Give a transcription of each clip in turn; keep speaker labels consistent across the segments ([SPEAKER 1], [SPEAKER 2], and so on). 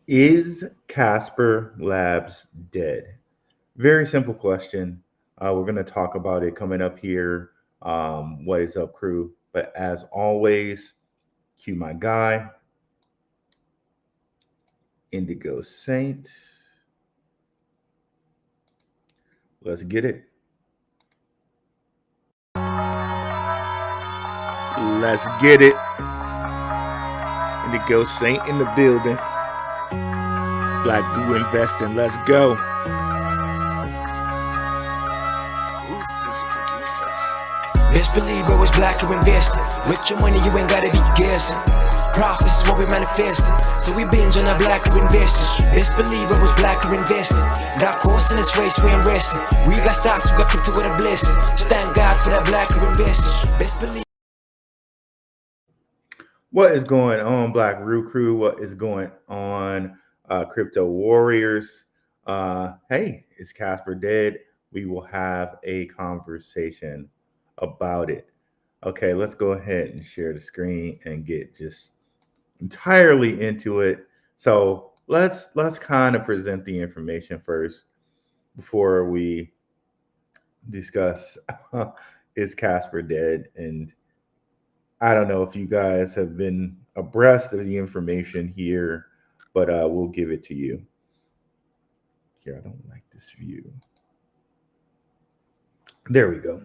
[SPEAKER 1] Is Casper Labs dead? Very simple question. We're going to talk about it coming up here. What is up, crew? But as always, cue my guy, Indigo Saint. Let's get it.
[SPEAKER 2] Let's get it. Indigo Saint in the building. Blackrue investing. Let's go.
[SPEAKER 3] Who's this producer? Best believe I was Blackrue investing. With your money, you ain't gotta be guessing. Profits is what we manifesting. So we binge on a Blackrue investing. Best believe I was Blackrue investing. Got course in this race, we ain't resting. We got stocks, we got crypto with a blessing. So thank God for that Blackrue investing. Best believe.
[SPEAKER 1] What is going on, Blackrue crew? What is going on, Crypto Warriors? Hey, is Casper dead? We will have a conversation about it. Okay, let's go ahead and share the screen and get just entirely into it. So let's kind of present the information first before we discuss is Casper dead. And I don't know if you guys have been abreast of the information here, but we'll give it to you. Here, I don't like this view. There we go.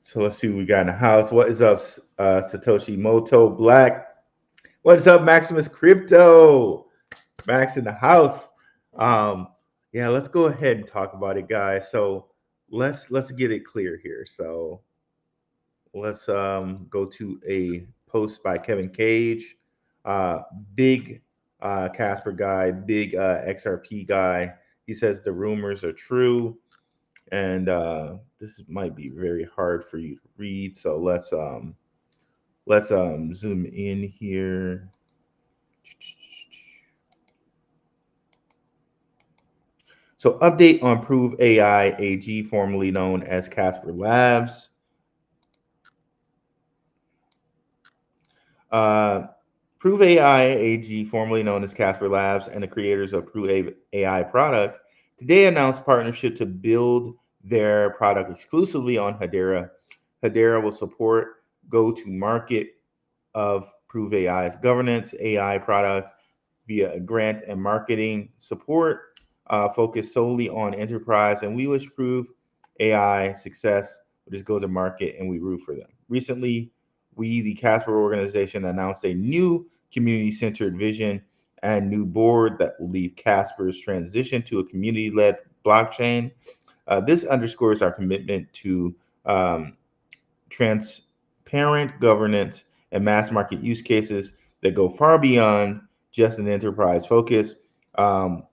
[SPEAKER 1] So let's see what we got in the house. What is up, Satoshi Moto Black? What is up, Maximus Crypto? Max in the house. Yeah, let's go ahead and talk about it, guys. So let's get it clear here. So let's go to a post by Kevin Cage, uh, big Casper guy, big XRP guy. He says the rumors are true, and this might be very hard for you to read. So let's zoom in here. So update on Prove AI AG, formerly known as Casper Labs. Uh, Prove AI AG, formerly known as Casper Labs, and the creators of Prove AI product, today announced partnership to build their product exclusively on Hedera. Hedera will support go-to-market of Prove AI's governance AI product via a grant and marketing support focused solely on enterprise. And we wish Prove AI success with this go-to-market, and we root for them. Recently, we, the Casper organization, announced a new community-centered vision and new board that will lead Casper's transition to a community-led blockchain. This underscores our commitment to um, transparent governance and mass market use cases that go far beyond just an enterprise focus. Um,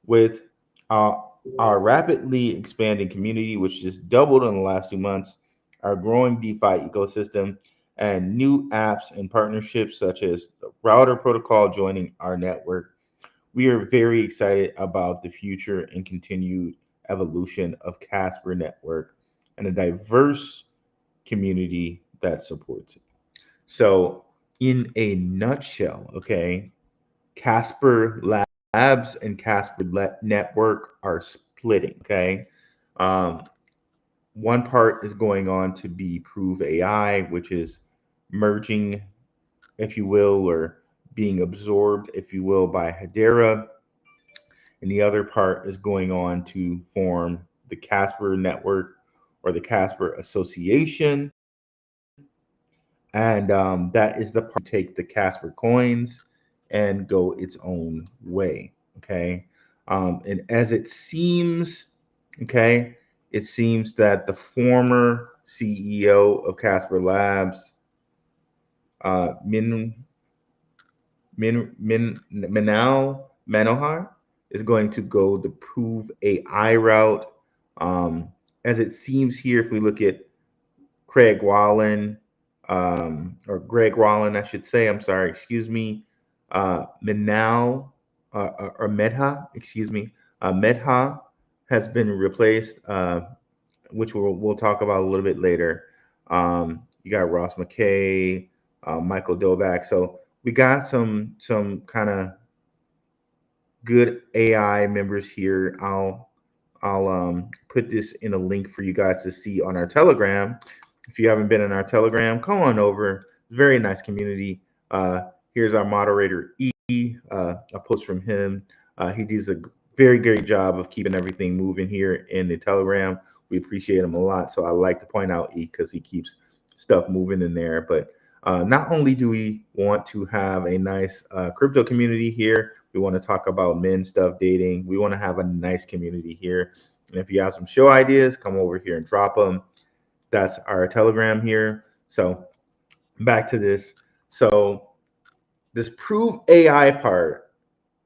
[SPEAKER 1] with our rapidly expanding community, which just doubled in the last 2 months, our growing DeFi ecosystem, and new apps and partnerships such as the Router Protocol joining our network, we are very excited about the future and continued evolution of Casper Network and a diverse community that supports it. So, in a nutshell, okay, Casper Labs and Casper Network are splitting. Okay, um, one part is going on to be Prove AI, which is merging, if you will, or being absorbed, if you will, by Hedera, and the other part is going on to form the Casper Network or the Casper Association, and that is the part to take the Casper coins and go its own way. Okay, and as it seems, okay, it seems that the former CEO of Casper Labs, Min Minal Manohar, is going to go the Prove AI route. Um, as it seems here, if we look at Craig Wallen, or Greg Wallen, I should say. I'm sorry, excuse me. Minal or Medha, excuse me. Medha has been replaced, which we'll talk about a little bit later. You got Ross McKay, Michael Dovak. So we got some kind of good AI members here. I'll put this in a link for you guys to see on our Telegram. If you haven't been in our Telegram, come on over. Very nice community. Here's our moderator E. A post from him. He does a very great job of keeping everything moving here in the Telegram. We appreciate him a lot. So I like to point out E because he keeps stuff moving in there. But not only do we want to have a nice crypto community here, we want to talk about men stuff, dating. We want to have a nice community here. And if you have some show ideas, come over here and drop them. That's our Telegram here. So back to this. So this prove AI part,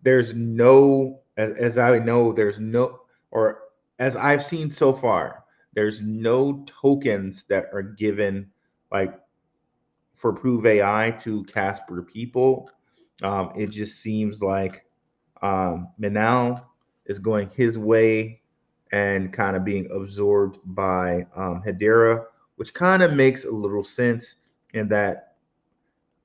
[SPEAKER 1] there's no, as I know, there's no, or as I've seen so far, there's no tokens that are given like for prove AI to Casper people. It just seems like Manal is going his way and kind of being absorbed by Hedera, which kind of makes a little sense in that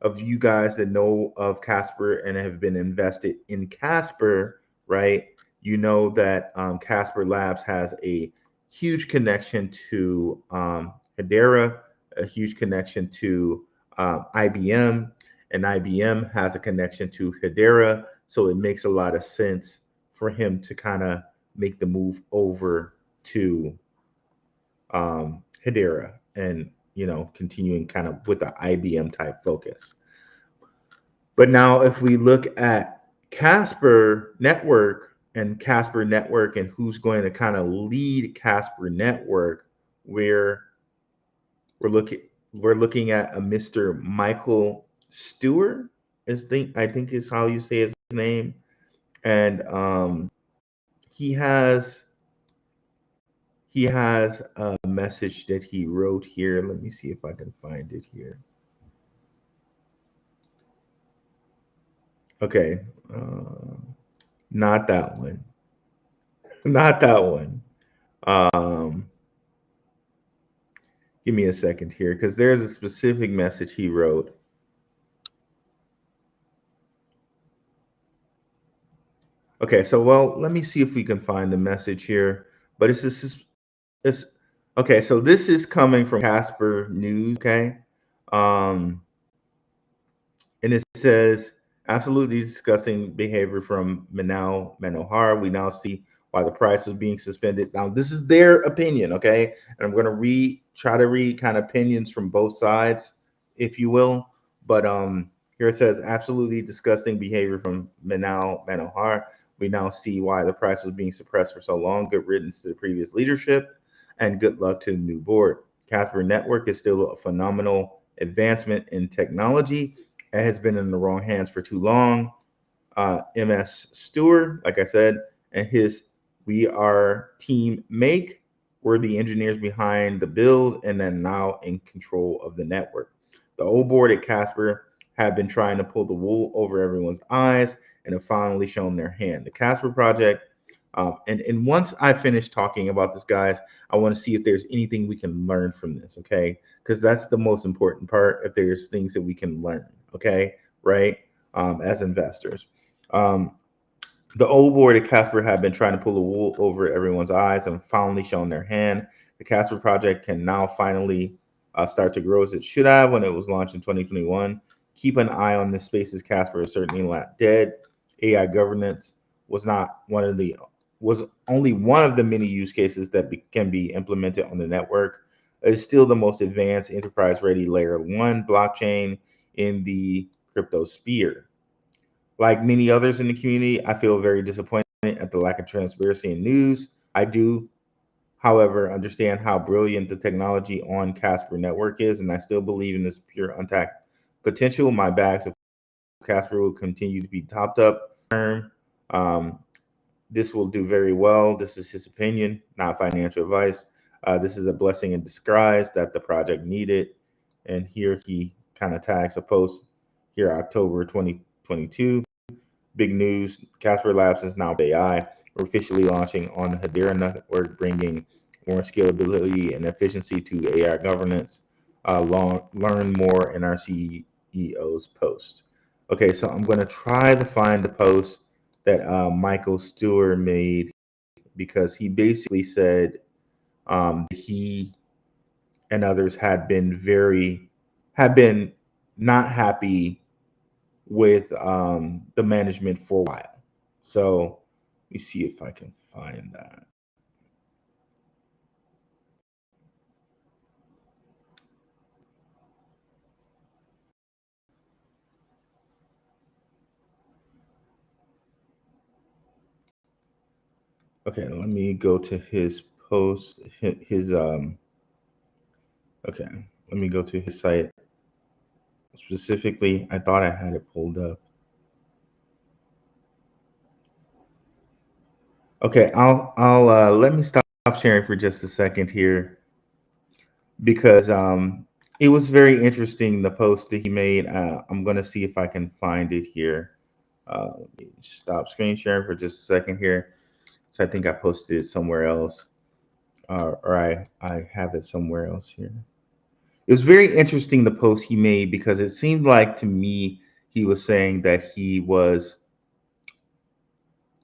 [SPEAKER 1] of you guys that know of Casper and have been invested in Casper, right? You know that Casper Labs has a huge connection to Hedera, a huge connection to IBM, and IBM has a connection to Hedera. So it makes a lot of sense for him to kind of make the move over to Hedera and, you know, continuing kind of with the IBM type focus. But now if we look at Casper Network and who's going to kind of lead Casper Network, we're looking at a Mr. Michael Stewart, I think is how you say his name. And he has a message that he wrote here. Let me see if I can find it here. Okay, not that one. Not that one. Give me a second here because there's a specific message he wrote. Okay, so well, let me see if we can find the message here. But it's okay. So this is coming from Casper News. Okay, and it says absolutely disgusting behavior from Manal Manohar. We now see why the price was being suspended. Now this is their opinion, okay? And I'm going to try to read kind of opinions from both sides, if you will. But here it says absolutely disgusting behavior from Manal Manohar. We now see why the price was being suppressed for so long. Good riddance to the previous leadership, and good luck to the new board. Casper Network is still a phenomenal advancement in technology. It has been in the wrong hands for too long. MS Stewart, like I said, and his We Are Team Make were the engineers behind the build and then now in control of the network. The old board at Casper have been trying to pull the wool over everyone's eyes and have finally shown their hand. The Casper project, and once I finish talking about this, guys, I want to see if there's anything we can learn from this, okay? Because that's the most important part, if there's things that we can learn, okay, right, as investors. The old board at Casper have been trying to pull the wool over everyone's eyes and finally shown their hand. The Casper project can now finally start to grow as it should have when it was launched in 2021. Keep an eye on this space, as Casper is certainly not dead. AI governance was only one of the many use cases that can be implemented on the network. It is still the most advanced enterprise-ready layer 1 blockchain in the crypto sphere. Like many others in the community, I feel very disappointed at the lack of transparency in news. I do, however, understand how brilliant the technology on Casper Network is, and I still believe in this pure untapped potential. My bags of Casper will continue to be topped up. This will do very well. This is his opinion, not financial advice. This is a blessing in disguise that the project needed. And here he kind of tags a post here, October 2022. Big news, Casper Labs is now AI. We're officially launching on the Hedera network, bringing more scalability and efficiency to AI governance. Learn more in our CEO's post. Okay, so I'm going to try to find the post that Michael Stewart made, because he basically said he and others had been not happy with the management for a while. So let me see if I can find that. Okay, let me go to his post. His okay, let me go to his site specifically. I thought I had it pulled up. Okay, I'll let me stop sharing for just a second here, because it was very interesting, the post that he made. I'm gonna see if I can find it here. Let me stop screen sharing for just a second here. So I think I posted it somewhere else, or I have it somewhere else here. It was very interesting, the post he made, because it seemed like to me he was saying that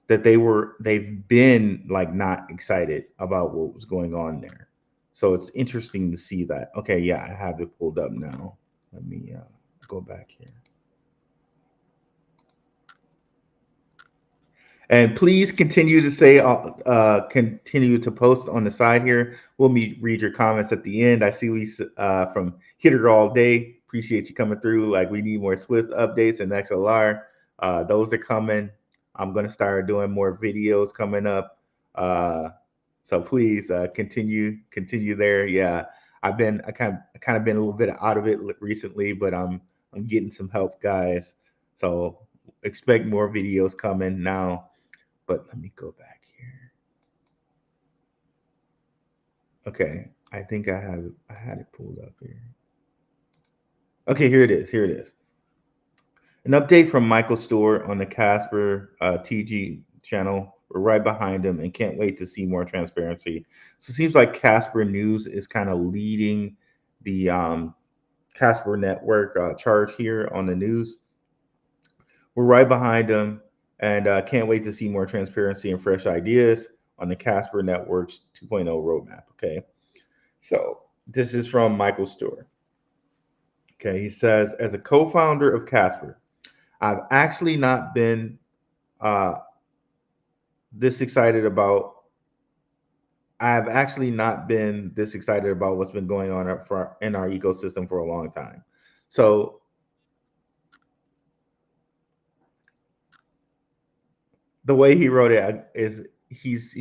[SPEAKER 1] they've been like not excited about what was going on there. So it's interesting to see that. Okay, yeah, I have it pulled up now. Let me go back here. And please continue to continue to post on the side here. We'll read your comments at the end. I see we from Hitter All Day. Appreciate you coming through. Like, we need more Swift updates and XLR. Those are coming. I'm gonna start doing more videos coming up. So please continue there. Yeah, I kind of been a little bit out of it recently, but I'm getting some help, guys. So expect more videos coming now. But let me go back here. Okay, I think I had it pulled up here. Okay, here it is. Here it is. An update from Michael Stewart on the Casper TG channel. We're right behind him and can't wait to see more transparency. So it seems like Casper News is kind of leading the Casper network charge here on the news. We're right behind them, and can't wait to see more transparency and fresh ideas on the Casper Network's 2.0 roadmap. Okay, so this is from Michael Stewart. Okay, he says, as a co-founder of Casper, I've actually not been uh, this excited about. I've actually not been this excited about what's been going on in our ecosystem for a long time. So the way he wrote it is he's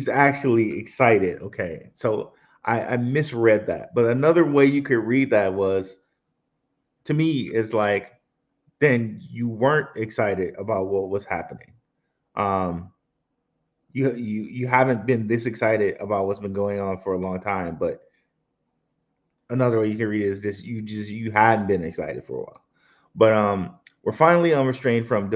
[SPEAKER 1] actually excited. Okay, so I misread that, but another way you could read that was, to me, is like, then you weren't excited about what was happening. Um, you haven't been this excited about what's been going on for a long time. But another way you can read it is this: you hadn't been excited for a while. But we're finally unrestrained from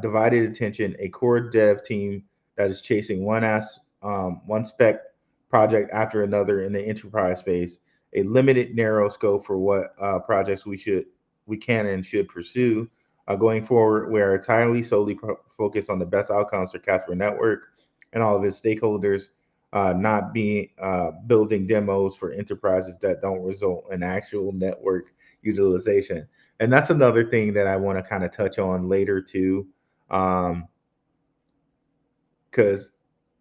[SPEAKER 1] divided attention, a core dev team that is chasing one spec project after another in the enterprise space, a limited narrow scope for what projects we can and should pursue. Going forward, we are entirely solely focused on the best outcomes for Casper Network and all of its stakeholders, not being building demos for enterprises that don't result in actual network utilization. And that's another thing that I want to kind of touch on later too, because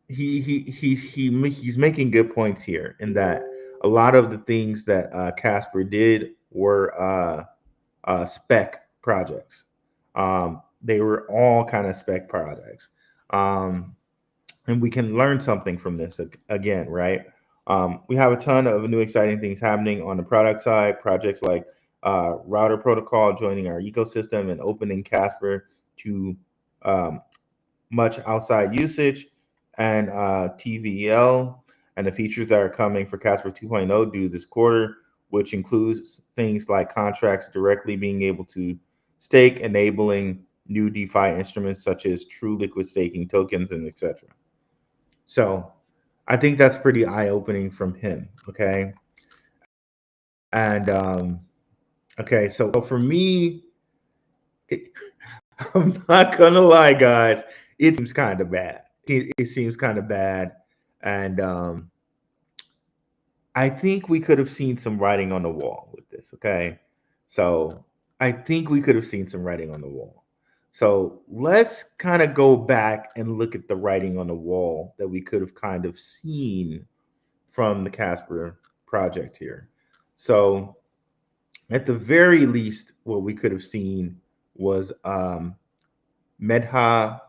[SPEAKER 1] he's making good points here, in that a lot of the things that Casper did were spec projects. They were all kind of spec projects. Um, and we can learn something from this again, right? We have a ton of new exciting things happening on the product side. Projects like router protocol joining our ecosystem and opening Casper to um, much outside usage, and TVL, and the features that are coming for Casper 2.0 due this quarter, which includes things like contracts directly being able to stake, enabling new DeFi instruments such as true liquid staking tokens, and etc. So I think that's pretty eye-opening from him. Okay. And okay, so for me, it, I'm not gonna lie, guys. It seems kind of bad. It seems kind of bad, and I think we could have seen some writing on the wall with this. Okay, so I think we could have seen some writing on the wall. So let's kind of go back and look at the writing on the wall that we could have kind of seen from the Casper project here. So at the very least, what we could have seen was Medha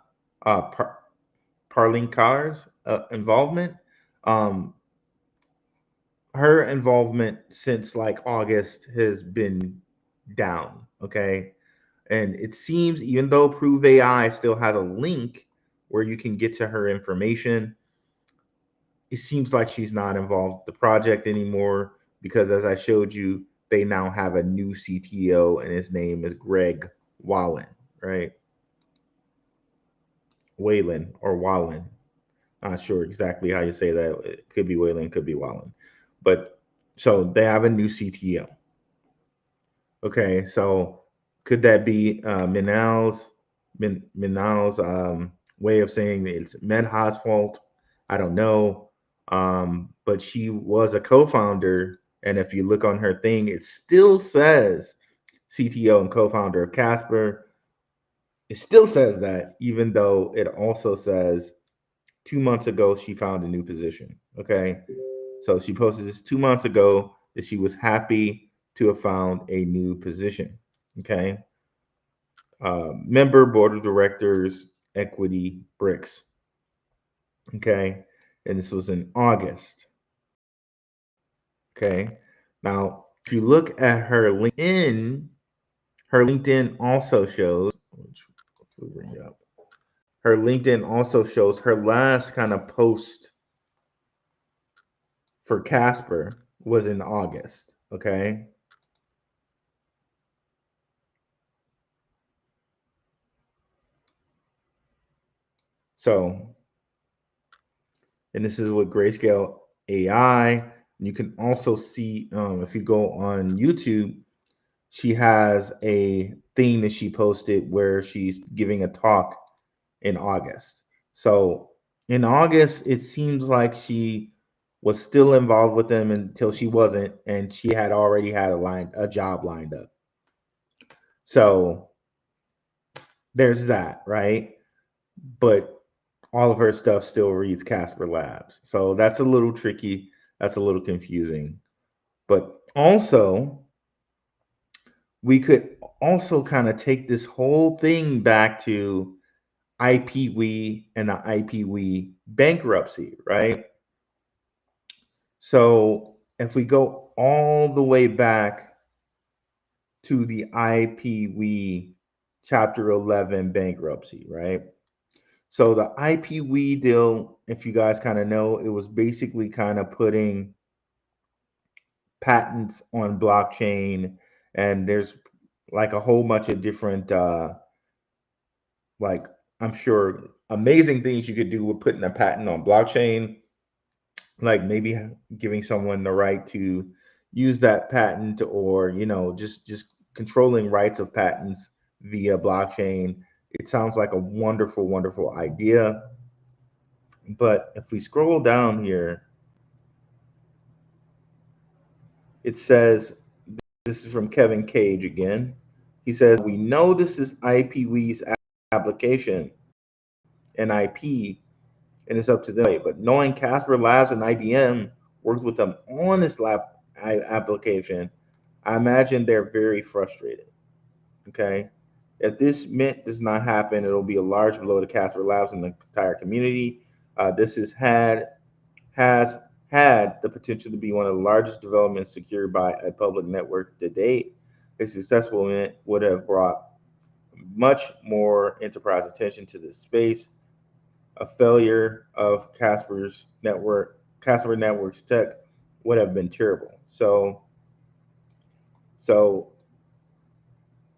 [SPEAKER 1] Par- Parlinkar's involvement. Um, her involvement since like August has been down. Okay. And it seems even though Prove AI still has a link where you can get to her information, it seems like she's not involved with the project anymore because as I showed you, they now have a new CTO and his name is Greg Wallen, right? Whalen or Wallen. Not sure exactly how you say that. It could be Whalen, could be Wallen. But so they have a new CTO. Okay, so could that be Minal's way of saying it's Medha's fault? I don't know. But she was a co-founder, and if you look on her thing, it still says CTO and co-founder of Casper. It still says that, even though it also says 2 months ago she found a new position. Okay, so she posted this 2 months ago that she was happy to have found a new position. Okay, member board of directors, equity bricks. Okay, and this was in August. Okay, now if you look at her LinkedIn also shows, which we'll bring up. Her LinkedIn also shows her last kind of post for Casper was in August. Okay, so and this is with Grayscale AI. You can also see if you go on YouTube, she has a thing that she posted where she's giving a talk in August. So in August, it seems like she was still involved with them until she wasn't, and she had already had a job lined up. So there's that, right? But all of her stuff still reads Casper Labs. So that's a little tricky. That's a little confusing. But also, we could also kind of take this whole thing back to IPWE and the IPWE bankruptcy, right? So if we go all the way back to the IPWE Chapter 11 bankruptcy, right? So the IPWE deal, if you guys kind of know, it was basically kind of putting patents on blockchain, and there's like a whole bunch of different like I'm sure amazing things you could do with putting a patent on blockchain, like maybe giving someone the right to use that patent, or just controlling rights of patents via blockchain. It sounds like a wonderful, wonderful idea. But if we scroll down here, it says, this is from Kevin Cage again. He says, we know this is IPWE's application and IP, and it's up to them. But knowing Casper Labs and IBM works with them on this application, I imagine they're very frustrated. Okay. If this mint does not happen, it'll be a large blow to Casper Labs and the entire community. This has had the potential to be one of the largest developments secured by a public network to date. A successful mint would have brought much more enterprise attention to this space. A failure of Casper Network's tech would have been terrible. So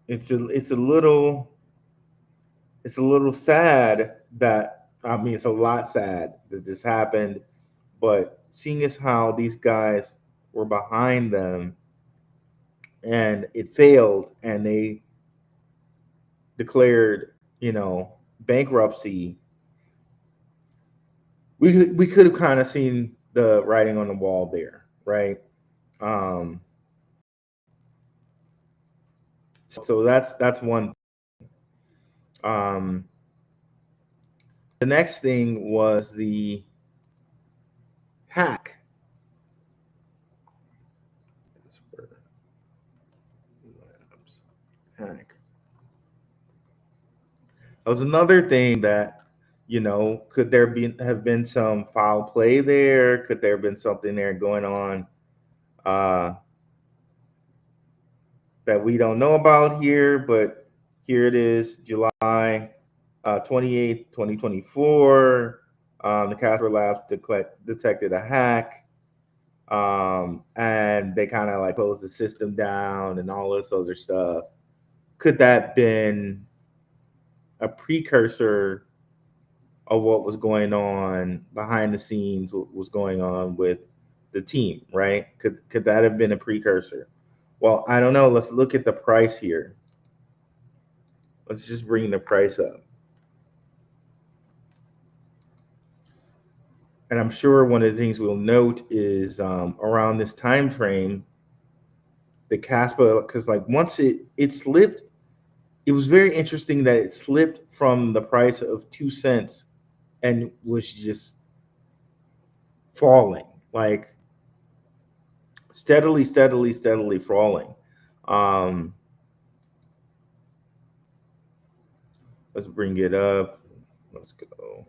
[SPEAKER 1] it's a little sad that, I mean, it's a lot sad that this happened, but seeing as how these guys were behind them and it failed and they declared bankruptcy, we could have kind of seen the writing on the wall there, right? Um, so that's one. Um, the next thing was the hack. Hack. That was another thing that, could there be have been some foul play there? Could there have been something there going on uh, that we don't know about here? But here it is, July 28th, 2024. The Casper Labs detected a hack, and they kind of like closed the system down and all this other stuff. Could that been a precursor of what was going on behind the scenes, what was going on with the team, right? Could that have been a precursor? Well, I don't know. Let's look at the price here. Let's just bring the price up. And I'm sure one of the things we'll note is around this time frame, the Casper, because like once it slipped, it was very interesting that it slipped from the price of 2 cents and was just falling, like steadily, steadily, steadily falling. Um, let's bring it up. Let's go.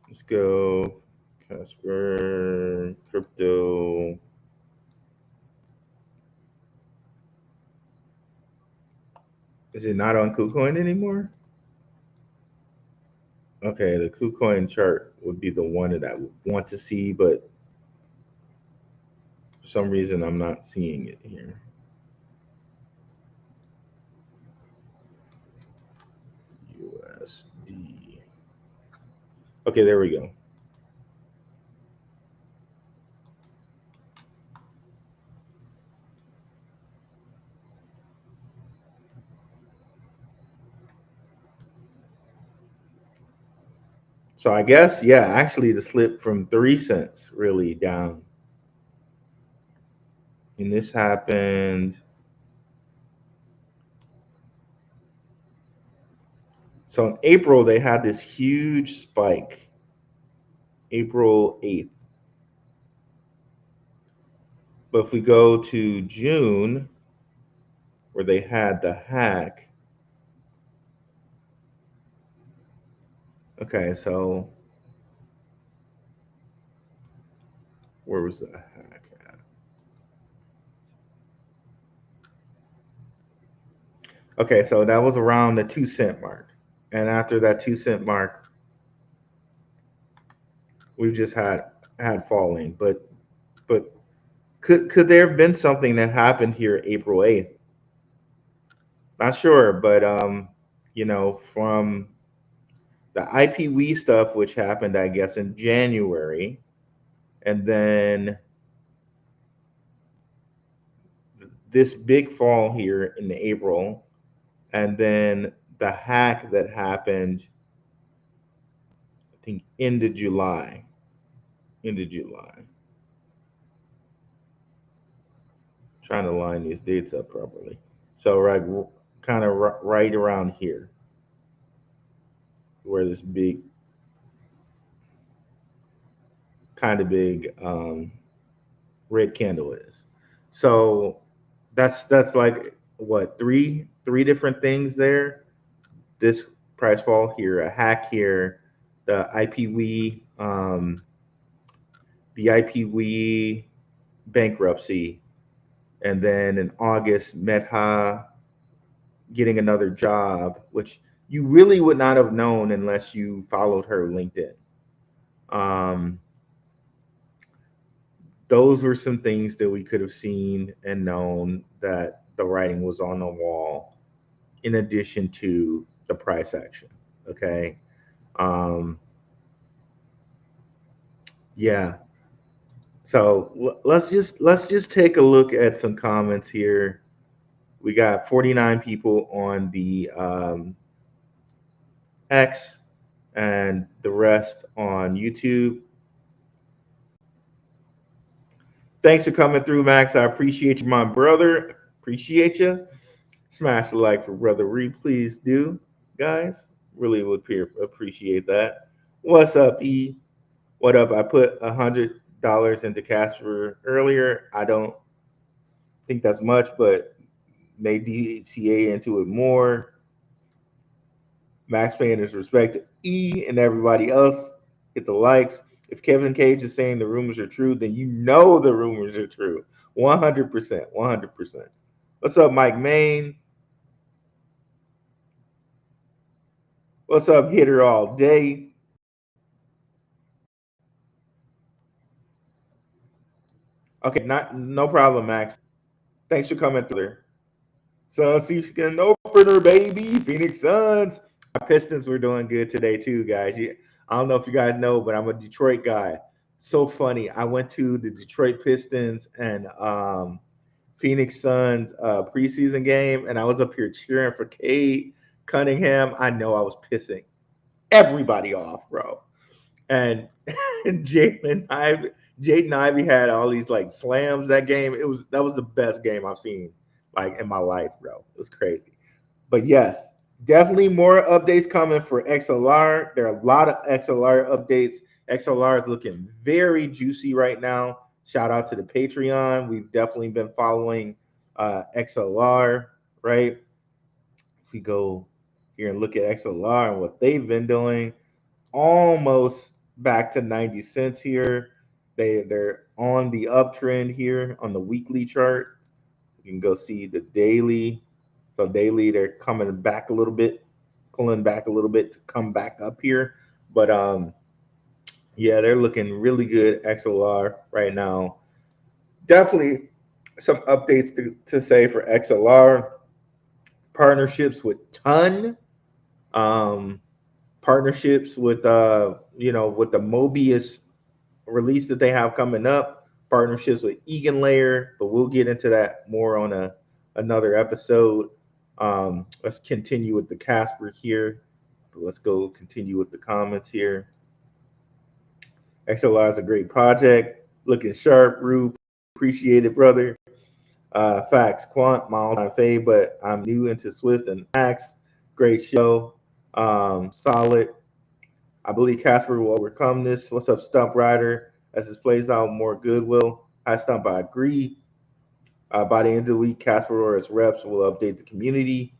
[SPEAKER 1] Let's go. Casper, crypto. Is it not on KuCoin anymore? Okay, the KuCoin chart would be the one that I would want to see, but for some reason I'm not seeing it here. USD. Okay, there we go. So I guess, yeah, actually the slip from 3 cents really down. And this happened. So in April, they had this huge spike, April 8th. But if we go to June, where they had the hack, okay, so where was the hack at? Okay, so that was around the 2 cent mark. And after that 2 cent mark, we've just had falling. But could there have been something that happened here April 8th? Not sure, but from the IPV stuff, which happened, I guess, in January, and then this big fall here in April, and then the hack that happened, I think, end of July. End of July. Trying to line these dates up properly. So right, kind of right around here, where this big, kind of big red candle is. So that's like what, three different things there. This price fall here, a hack here, the IPV bankruptcy, and then in August, Meta getting another job, which you really would not have known unless you followed her LinkedIn. Um, those were some things that we could have seen and known that the writing was on the wall, in addition to the price action. Okay. Um, yeah. So let's just take a look at some comments here. We got 49 people on the X and the rest on YouTube. Thanks for coming through, Max. I appreciate you, my brother. Appreciate you. Smash the like for Brother Reed, please do, guys. Really would appreciate that. What's up, E? What up? I put $100 into Casper earlier. I don't think that's much, but may DCA into it more. Max paying his respect to E and everybody else. Hit the likes. If Kevin Cage is saying the rumors are true, then you know the rumors are true. 100%. 100%. What's up, Mike Main? What's up, Hitter All Day? Okay, no problem, Max. Thanks for coming through there. Sun Seaskin opener, baby. Phoenix Suns. My Pistons were doing good today too, guys. I don't know if you guys know, but I'm a Detroit guy. So funny. I went to the Detroit Pistons and Phoenix Suns preseason game, and I was up here cheering for Cade Cunningham. I know I was pissing everybody off, bro. And Jaden Ivey had all these like slams that game. That was the best game I've seen like in my life, bro. It was crazy. But yes, definitely more updates coming for XLR. There are a lot of XLR updates. XLR is looking very juicy right now. Shout out to the Patreon. We've definitely been following XLR, right? If we go here and look at XLR and what they've been doing, almost back to 90 cents here. They're on the uptrend here on the weekly chart. You can go see the daily. So daily they're coming back a little bit, pulling back a little bit to come back up here. But yeah, they're looking really good XLR right now. Definitely some updates to say for XLR. Partnerships with Ton. Partnerships with with the Mobius release that they have coming up, partnerships with Egan Layer, but we'll get into that more on another episode. Let's continue with the Casper here. Let's go continue with the comments here. XLR is a great project, looking sharp. Rue, appreciate it, brother. Facts, Quant, my all-time fave, but I'm new into Swift and Axe. Great show. Solid. I believe Casper will overcome this. What's up, Stump Rider? As this plays out, more goodwill. I Stump, I agree. By the end of the week, Casper or his reps will update the community.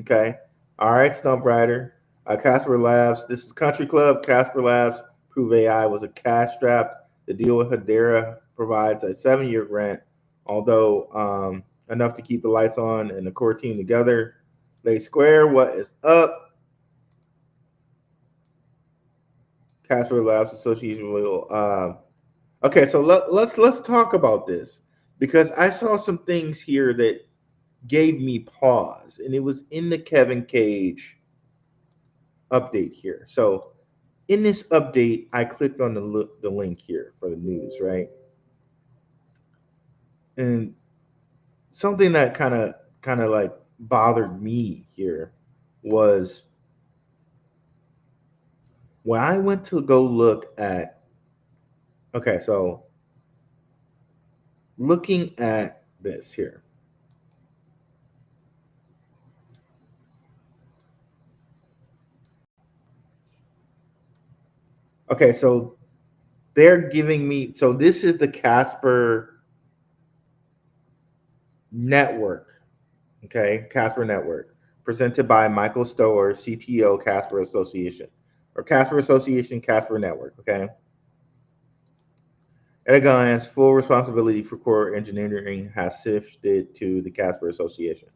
[SPEAKER 1] Okay. All right, Stump Rider. Casper Labs. This is Country Club. Casper Labs. Prove AI was a cash strapped. The deal with Hedera provides a 7-year grant, although enough to keep the lights on and the core team together. Lay Square, what is up? Casper Labs Association will. Okay, so let's talk about this because I saw some things here that gave me pause, and it was in the Kevin Cage update here. So in this update, I clicked on the link here for the news, right? And something that kind of like bothered me here was when I went to go look at, okay, so looking at this here. Okay, so they're giving me, so this is the Casper network, okay, Casper network, presented by Michael Stower, CTO, Casper Association, or Casper Association, Casper Network, okay? Edagon has full responsibility for core engineering has shifted to the Casper Association.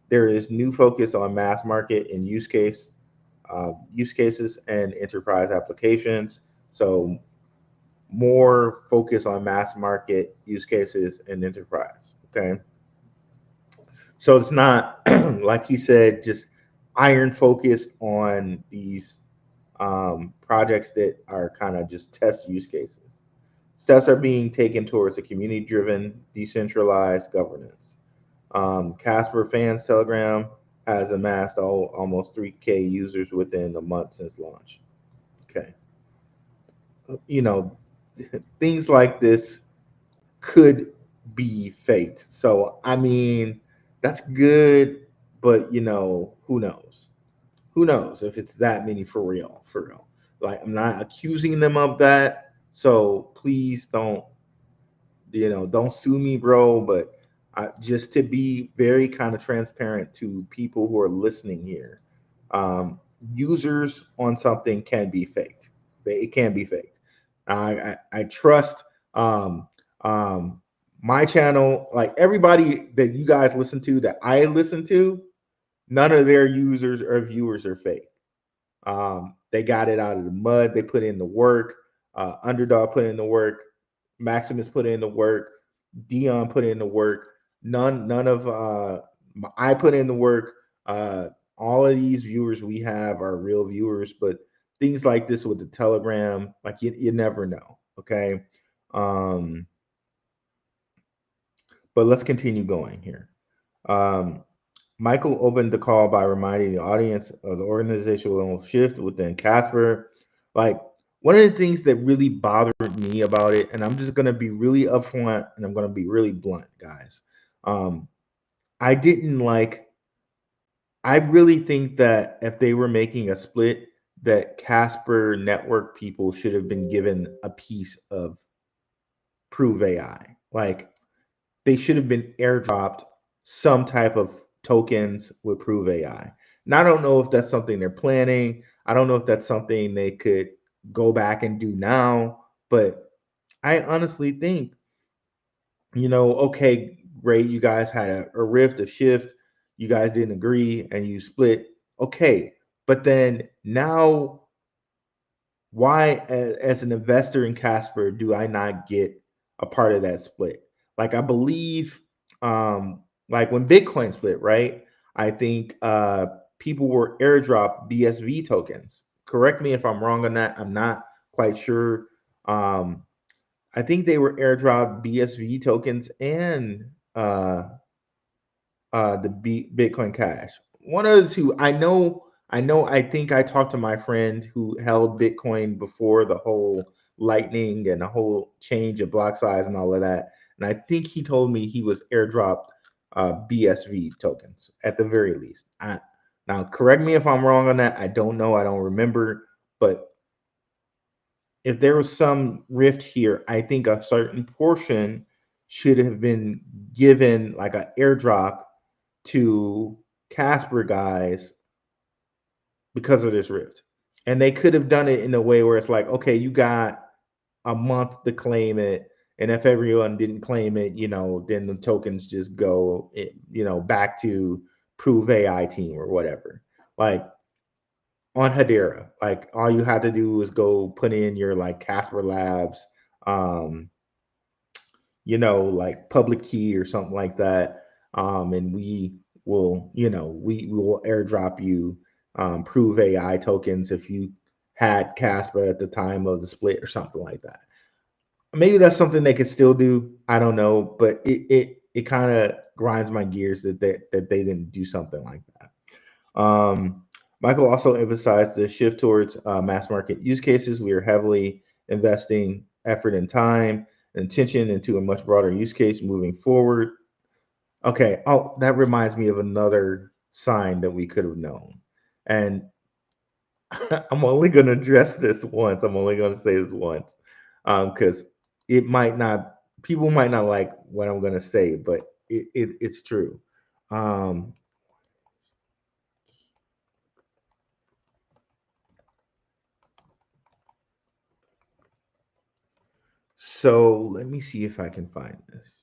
[SPEAKER 1] There is new focus on mass market and use cases and enterprise applications. So more focus on mass market use cases and enterprise. Okay. So it's not like he said, just iron focus on these projects that are kind of just test use cases. Steps are being taken towards a community-driven, decentralized governance. Casper Fans Telegram has amassed almost 3K users within a month since launch. Okay, you know, things like this could be faked. So I mean, that's good, but who knows? Who knows if it's that many for real? For real. Like I'm not accusing them of that. So please don't sue me, bro. But just to be very kind of transparent to people who are listening here, um, users on something can be faked. It can be faked. I trust um, um, my channel, like everybody that you guys listen to, that I listen to. None of their users or viewers are fake. They got it out of the mud. They put in the work. Underdog put in the work. Maximus put in the work. Dion put in the work. None of I put in the work. Uh, all of these viewers we have are real viewers, but things like this with the Telegram, like you never know. Okay. Um, but let's continue going here. Um, Michael opened the call by reminding the audience of the organizational shift within Casper. Like one of the things that really bothered me about it, and I'm just gonna be really upfront and I'm gonna be really blunt, guys. Um, I didn't like. I really think that if they were making a split, that Casper network people should have been given a piece of Prove AI. Like they should have been airdropped some type of tokens with Prove AI. And I don't know if that's something they're planning. I don't know if that's something they could go back and do now. But I honestly think, okay, great. You guys had a rift, a shift. You guys didn't agree and you split. Okay. But then now, why, as an investor in Casper, do I not get a part of that split? Like I believe, like when Bitcoin split, right? I think people were airdropped BSV tokens. Correct me if I'm wrong on that. I'm not quite sure. Um, I think they were airdropped BSV tokens and the Bitcoin Cash. One of the two. I know. I know. I think I talked to my friend who held Bitcoin before the whole Lightning and the whole change of block size and all of that. And I think he told me he was airdropped BSV tokens at the very least. Now, correct me if I'm wrong on that. I don't know. I don't remember. But if there was some rift here, I think a certain portion should have been given like an airdrop to Casper guys because of this rift. And they could have done it in a way where it's like, okay, you got a month to claim it. And if everyone didn't claim it, then the tokens just go, back to Prove AI team or whatever. Like on Hedera, like all you had to do was go put in your like Casper Labs, um, like public key or something like that. And we will airdrop you Prove AI tokens if you had Casper at the time of the split or something like that. Maybe that's something they could still do. I don't know, but it kind of grinds my gears that they didn't do something like that. Michael also emphasized the shift towards mass market use cases. We are heavily investing effort and time and attention into a much broader use case moving forward. Okay. Oh, that reminds me of another sign that we could have known. And I'm only going to address this once. I'm only going to say this once because it might not, people might not like what I'm going to say, but it's true. Um, so let me see if I can find this.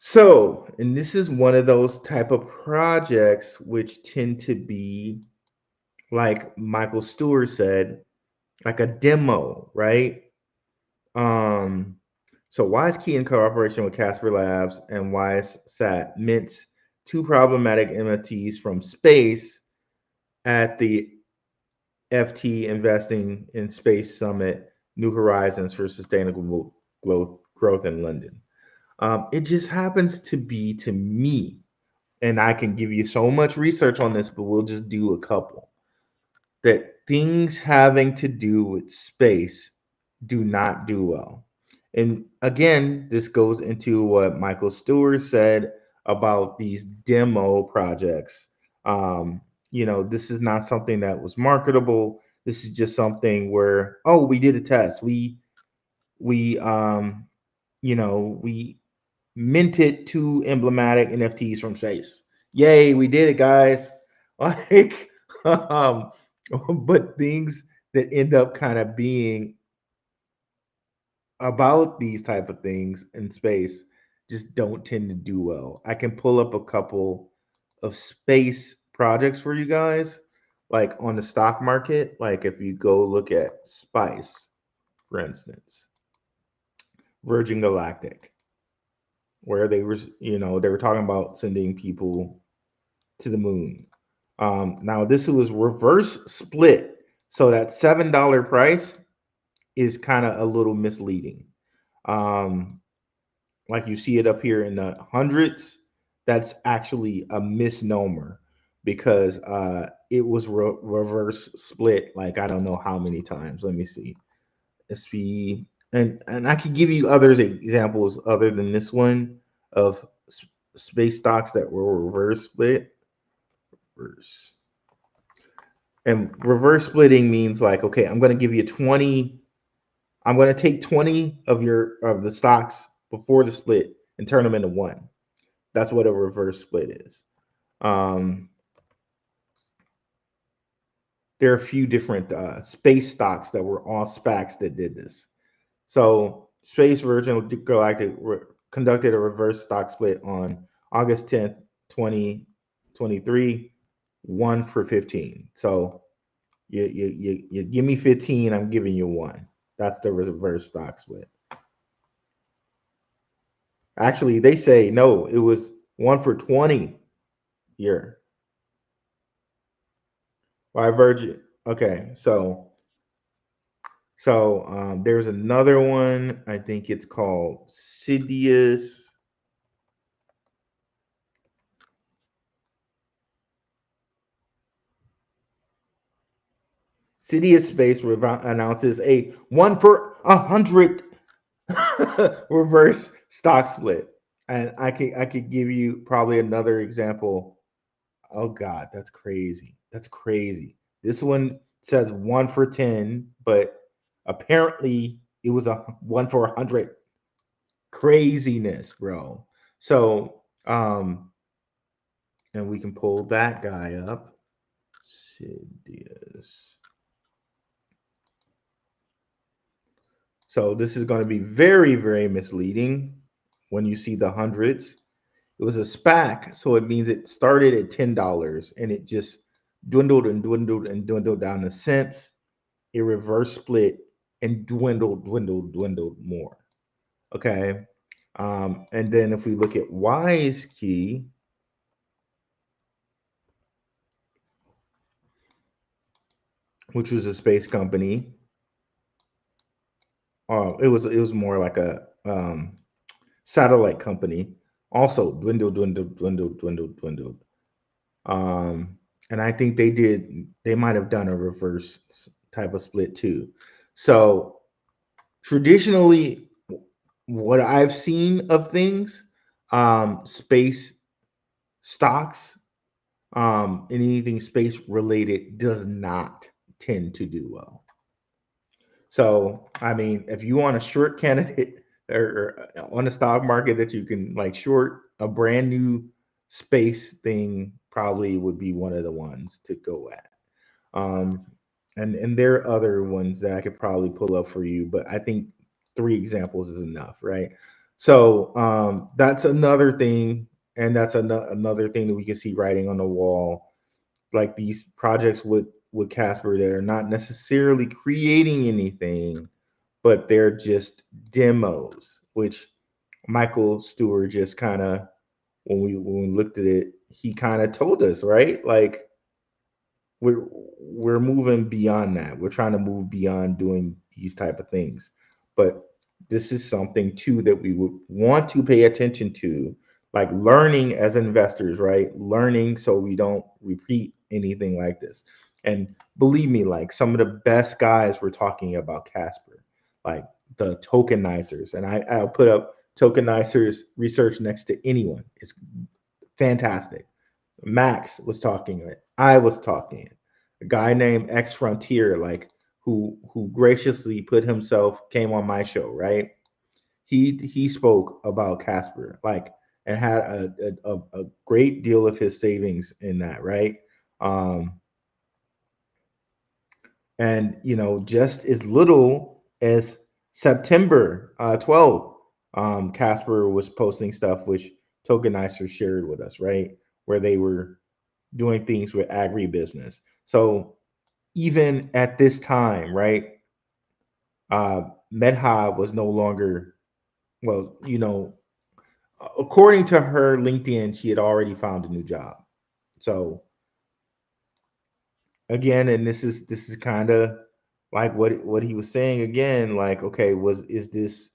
[SPEAKER 1] So, and this is one of those type of projects which tend to be, like Michael Stewart said, like a demo, right? Um, So WiseKey in cooperation with Casper Labs and WiseSat mints two problematic NFTs from space at the FT Investing in Space Summit New Horizons for Sustainable Growth in London. It just happens to be to me, and I can give you so much research on this, but we'll just do a couple. That things having to do with space do not do well. And again, this goes into what Michael Stewart said about these demo projects. Um, this is not something that was marketable. This is just something where, oh, we did a test. We minted two emblematic NFTs from space. Yay, we did it, guys. Like, um, but things that end up kind of being about these type of things in space just don't tend to do well. I can pull up a couple of space projects for you guys, like on the stock market. Like if you go look at Spice, for instance, Virgin Galactic, where they were talking about sending people to the moon. Now this was reverse split, so that $7 price is kind of a little misleading. Um, like you see it up here in the hundreds, that's actually a misnomer because it was reverse split. Like I don't know how many times. Let me see. SP and I could give you other examples other than this one of space stocks that were reverse split. Reverse. And reverse splitting means like, okay, I'm going to give you 20. I'm going to take 20 of the stocks before the split and turn them into one. That's what a reverse split is. Um, there are a few different space stocks that were all SPACs that did this. So Space Virgin Galactic conducted a reverse stock split on August 10th, 2023, 1 for 15. So you give me 15, I'm giving you one. That's the reverse stock split. Actually, they say no, it was 1 for 20 here. Why Virgin? Okay, so there's another one. I think it's called Sidious. Sidious Space announces a 1 for 100 reverse stock split, and I could give you probably another example. Oh God, that's crazy. That's crazy. This one says 1 for 10, but apparently it was a 1 for 100. Craziness, bro. So, and we can pull that guy up. Sidious. So this is going to be very, very misleading when you see the hundreds. It was a SPAC, so it means it started at $10 and it just dwindled and dwindled and dwindled down to cents. It reverse split and dwindled more. Okay. And then if we look at WiseKey, which was a space company, it was more like a satellite company. Also dwindled. And I think they might have done a reverse type of split too. So traditionally, what I've seen of things, space stocks, anything space related does not tend to do well. So, I mean, if you want a short candidate or on the stock market that you can like short a brand new space thing, probably would be one of the ones to go at. Um, and there are other ones that I could probably pull up for you, but I think three examples is enough, right? So that's another thing, and that's another thing that we can see writing on the wall, like these projects with Casper. They're not necessarily creating anything, but they're just demos, which Michael Stewart just kind of, when we looked at it, he kind of told us, right? Like we're moving beyond that. We're trying to move beyond doing these type of things. But this is something too that we would want to pay attention to, like learning as investors, right? Learning so we don't repeat anything like this. And believe me, like some of the best guys were talking about Casper, like the tokenizers. And I'll put up tokenizers research next to anyone. It's fantastic. Max was talking it. I was talking it. A guy named X Frontier, like who graciously put himself came on my show, right? He spoke about Casper, like and had a great deal of his savings in that, right? Um, and just as little as September 12th, Casper was posting stuff which Tokenizer shared with us, right? Where they were doing things with agribusiness. So even at this time, right, uh, Medha was no longer, well, according to her LinkedIn, she had already found a new job. So again, and this is kind of like what he was saying again, like, okay, is this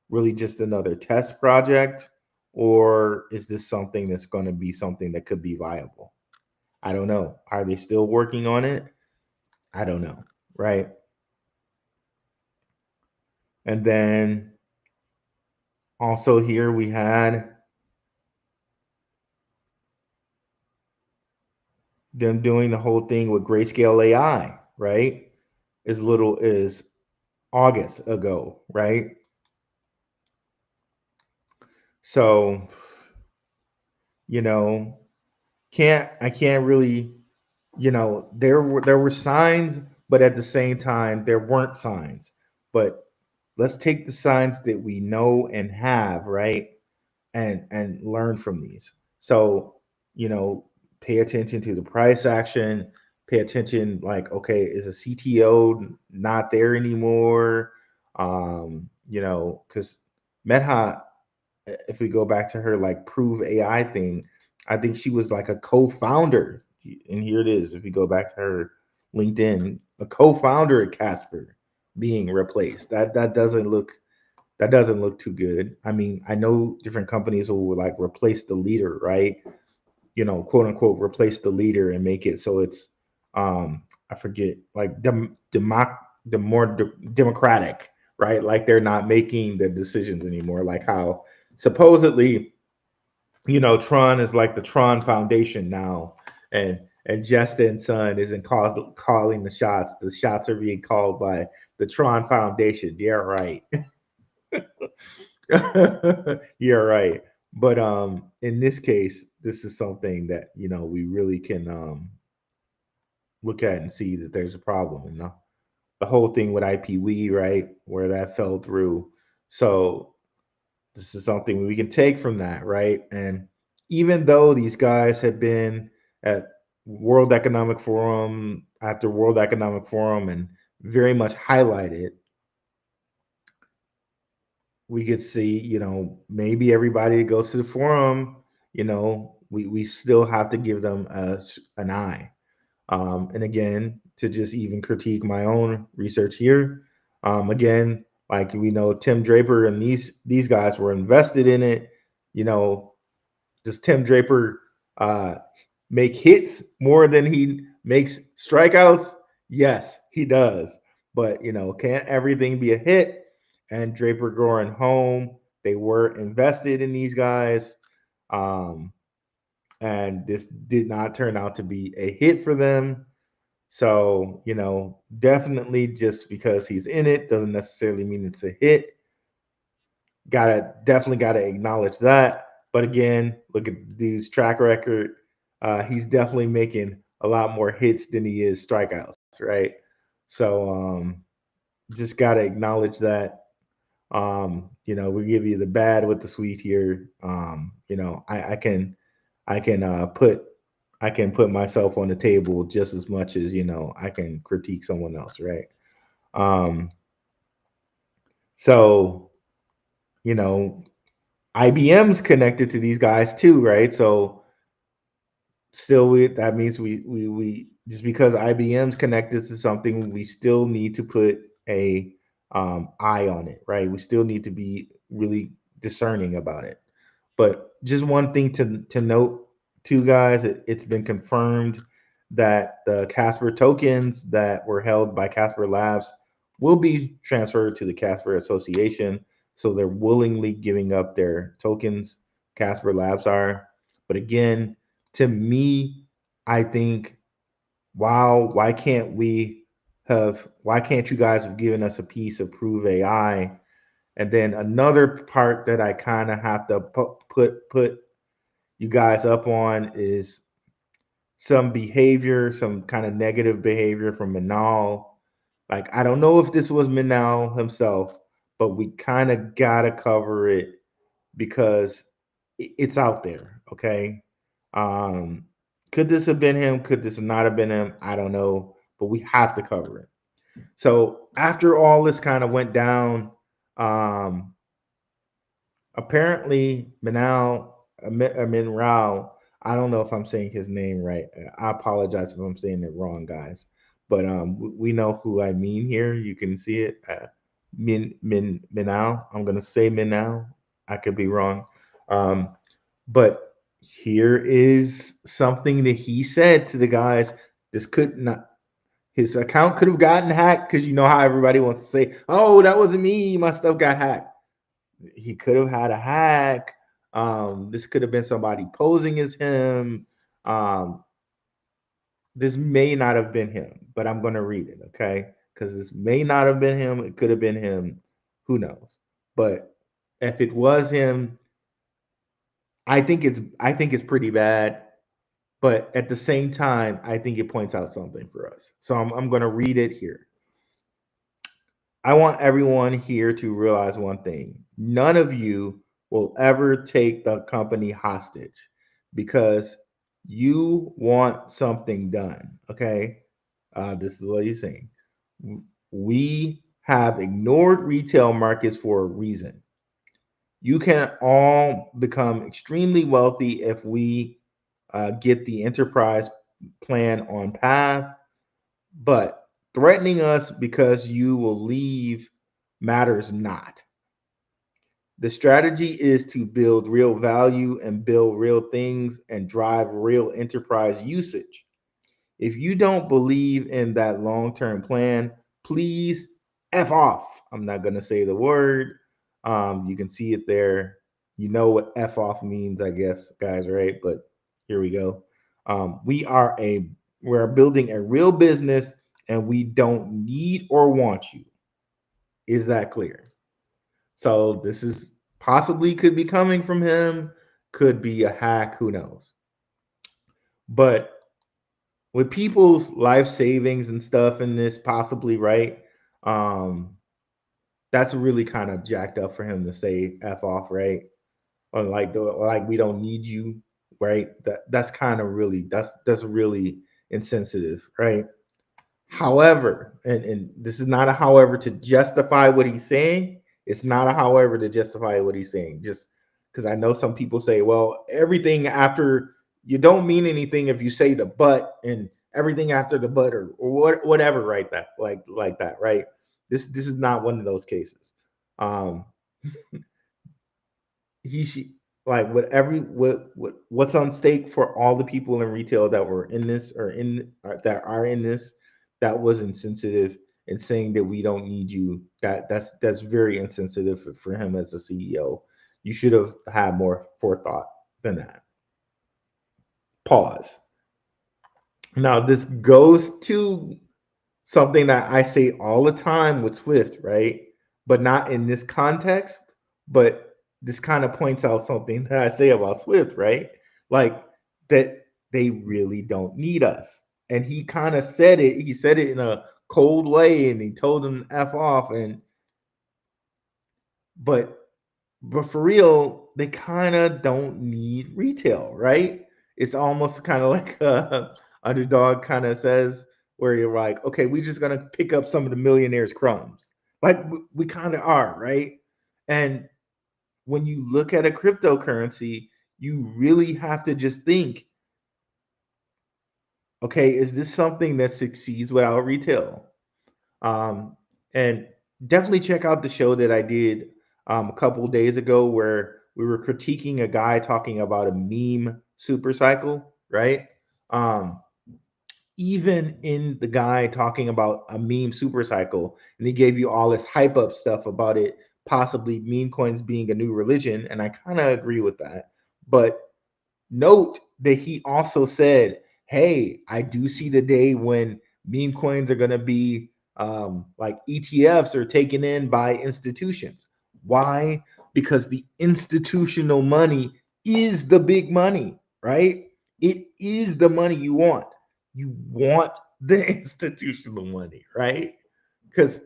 [SPEAKER 1] really just another test project, or is this something that's going to be something that could be viable? I don't know. Are they still working on it? I don't know, right? And then also here we had them doing the whole thing with Grayscale AI, right? As little as August ago, right? So, you know, I can't really, there were signs, but at the same time there weren't signs. But let's take the signs that we know and have, right? And learn from these. So, you know, pay attention to the price action, pay attention like, okay, is a CTO not there anymore? Because Medha, if we go back to her like prove AI thing, I think she was like a co-founder. And here it is, if you go back to her LinkedIn, a co-founder at Casper being replaced. That doesn't look too good. I mean, I know different companies will like replace the leader, right? Quote unquote, replace the leader and make it so it's, I forget, like the more democratic, right? Like they're not making the decisions anymore. Like how supposedly, Tron is like the Tron Foundation now, and Justin Sun isn't calling the shots. The shots are being called by the Tron Foundation. Yeah, right. You're right. But in this case, this is something that we really can look at and see that there's a problem. And the whole thing with IPV, right, where that fell through. So this is something we can take from that, right? And even though these guys have been at World Economic Forum after World Economic Forum and very much highlighted, we could see, maybe everybody that goes to the forum, we still have to give them an eye. And again, to just even critique my own research here, again, like we know Tim Draper and these guys were invested in it. You know, does Tim Draper make hits more than he makes strikeouts? Yes, he does. But can't everything be a hit? And Draper going home, they were invested in these guys. Um, and this did not turn out to be a hit for them. So, definitely just because he's in it doesn't necessarily mean it's a hit. Definitely gotta acknowledge that. But again, look at the dude's track record. He's definitely making a lot more hits than he is strikeouts, right? So just gotta acknowledge that. We give you the bad with the sweet here. I can put myself on the table just as much as I can critique someone else, right? Um, So, you know, IBM's connected to these guys too, right? So still that means we just because IBM's connected to something, we still need to put a eye on it, right? We still need to be really discerning about it. But just one thing to note, too, guys, it's been confirmed that the Casper tokens that were held by Casper Labs will be transferred to the Casper Association. So they're willingly giving up their tokens. Casper Labs are. But again, to me, I think, wow, why can't you guys have given us a piece of Prove AI? And then another part that I kind of have to put you guys up on is some behavior, some kind of negative behavior from Manal. Like, I don't know if this was Manal himself, but we kind of gotta cover it because it's out there. Okay. Um, could this have been him? Could this not have been him? I don't know, but we have to cover it. So after all this kind of went down, um, apparently Manal Amin Rao, I don't know if I'm saying his name right. I apologize if I'm saying it wrong, guys. But we know who I mean here. You can see it. Minal. I'm gonna say Minal. I could be wrong. Um, but here is something that he said to the guys. This could not. His account could have gotten hacked because you know how everybody wants to say, "Oh, that wasn't me. My stuff got hacked." He could have had a hack. This could have been somebody posing as him. Um, this may not have been him, but I'm going to read it, okay? Because this may not have been him. It could have been him. Who knows? But if it was him, I think it's pretty bad. But at the same time, I think it points out something for us. So I'm going to read it here. I want everyone here to realize one thing. None of you will ever take the company hostage because you want something done. Okay. This is what he's saying. We have ignored retail markets for a reason. You can all become extremely wealthy if we get the enterprise plan on path, but threatening us because you will leave matters not. The strategy is to build real value and build real things and drive real enterprise usage. If you don't believe in that long term plan, please F off. I'm not going to say the word. You can see it there. You know what F off means, I guess, guys, right? But here we go. We are we're building a real business and we don't need or want you. Is that clear? So this is possibly could be coming from him, could be a hack, who knows. But with people's life savings and stuff in this, possibly, right? Um, that's really kind of jacked up for him to say F off, right? Or like we don't need you, right? That's kind of really that's really insensitive, right? However, and this is not a however to justify what he's saying. It's not a however to justify what he's saying. Just because I know some people say, well, everything after you don't mean anything if you say the but and everything after the but or whatever, right? That like that, right? This is not one of those cases. Um, he should like what's on stake for all the people in retail that were in this that are in this that was insensitive and saying that we don't need you that's very insensitive for him as a CEO. You should have had more forethought than that. Pause. Now this goes to something that I say all the time with Swift, right? But not in this context. But this kind of points out something that I say about Swift, right? Like that they really don't need us. And he kind of said it. He said it in a cold way, and he told them to f off. And but but for real, they kind of don't need retail, right? It's almost kind of like underdog kind of says, where you're like, okay, we're just gonna pick up some of the millionaires' crumbs. Like we kind of are, right? And when you look at a cryptocurrency, you really have to just think, okay, is this something that succeeds without retail? Um, and definitely check out the show that I did a couple days ago where we were critiquing a guy talking about a meme super cycle, right? Um, Even in the guy talking about a meme super cycle, and he gave you all this hype up stuff about it, possibly meme coins being a new religion, and I kind of agree with that. But note that he also said, "Hey, I do see the day when meme coins are going to be like ETFs are taken in by institutions. Why? Because the institutional money is the big money, right? It is the money you want. You want the institutional money, right? Because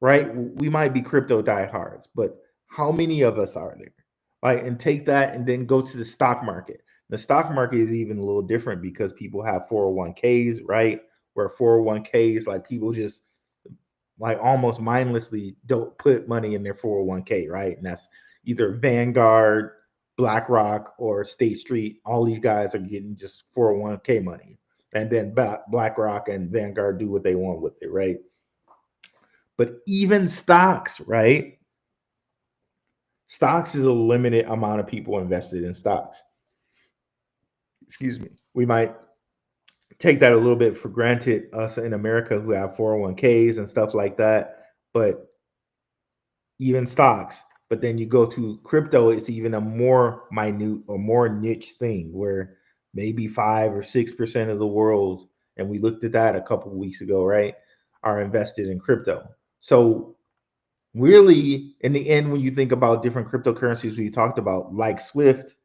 [SPEAKER 1] right? We might be crypto diehards, but how many of us are there? Right? And take that and then go to the stock market. The stock market is even a little different because people have 401ks, right? Where 401ks, like people just like almost mindlessly don't put money in their 401k, right? And that's either Vanguard, BlackRock, or State Street. All these guys are getting just 401k money. And then BlackRock and Vanguard do what they want with it, right? But even stocks, right? Stocks is a limited amount of people invested in stocks. Excuse me. We might take that a little bit for granted, us in America who have 401ks and stuff like that. But even stocks, but then you go to crypto, it's even a more minute or more niche thing where maybe 5 or 6% of the world, and we looked at that a couple of weeks ago, right, are invested in crypto. So really, in the end, when you think about different cryptocurrencies we talked about, like Swift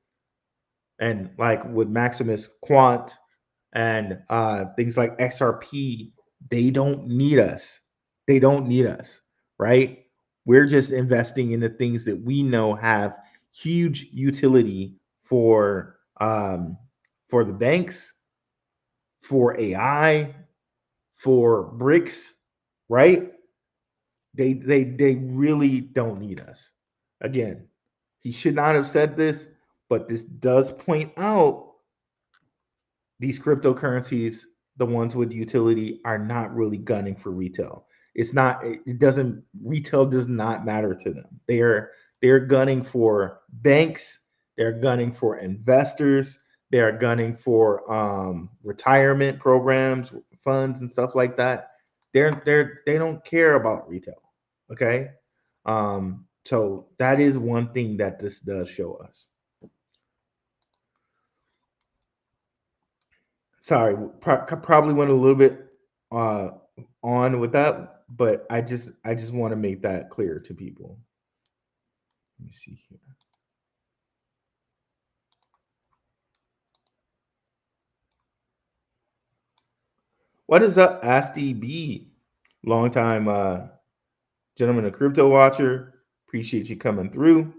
[SPEAKER 1] and like with Maximus Quant and things like XRP, they don't need us. They don't need us, right? We're just investing in the things that we know have huge utility for the banks, for AI, for bricks, right? They really don't need us. Again, he should not have said this, but this does point out these cryptocurrencies, the ones with utility, are not really gunning for retail. It's not. It doesn't. Retail does not matter to them. They're gunning for banks. They're gunning for investors. They are gunning for retirement programs, funds, and stuff like that. They don't care about retail. Okay. So that is one thing that this does show us. Sorry, probably went a little bit uh, on with that, but I just want to make that clear to people. Let me see here. What is up, Asti B? Long time gentleman, a crypto watcher. Appreciate you coming through.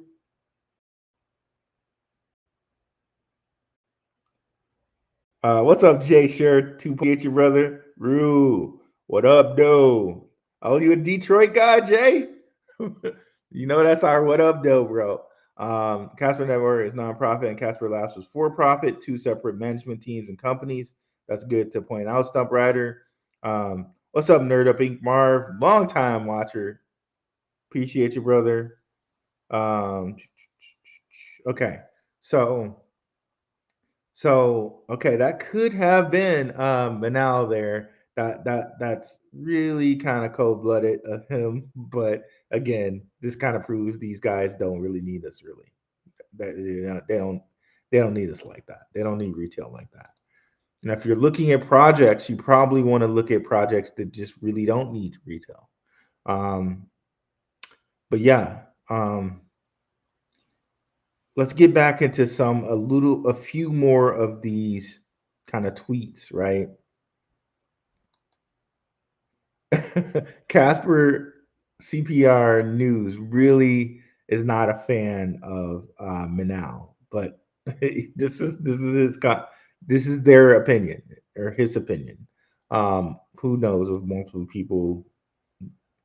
[SPEAKER 1] What's up, Jay? Sure, 2.8, your brother. Rue, what up, though? Oh, you a Detroit guy, Jay? You know that's our what up, though, bro. Casper Network is nonprofit, and Casper Labs was for profit, two separate management teams and companies. That's good to point out, Stump Rider. What's up, Nerd Up Inc. Marv? Long time watcher. Appreciate you, brother. Um, okay, so okay, that could have been Manal there. That's really kind of cold blooded of him, but again, this kind of proves these guys don't really need us. Really, that they don't need us like that. They don't need retail like that. And if you're looking at projects, you probably want to look at projects that just really don't need retail. Um, but yeah, let's get back into a few more of these kind of tweets, right? Casper CPR News really is not a fan of Manal, but this is their opinion or his opinion. Who knows if multiple people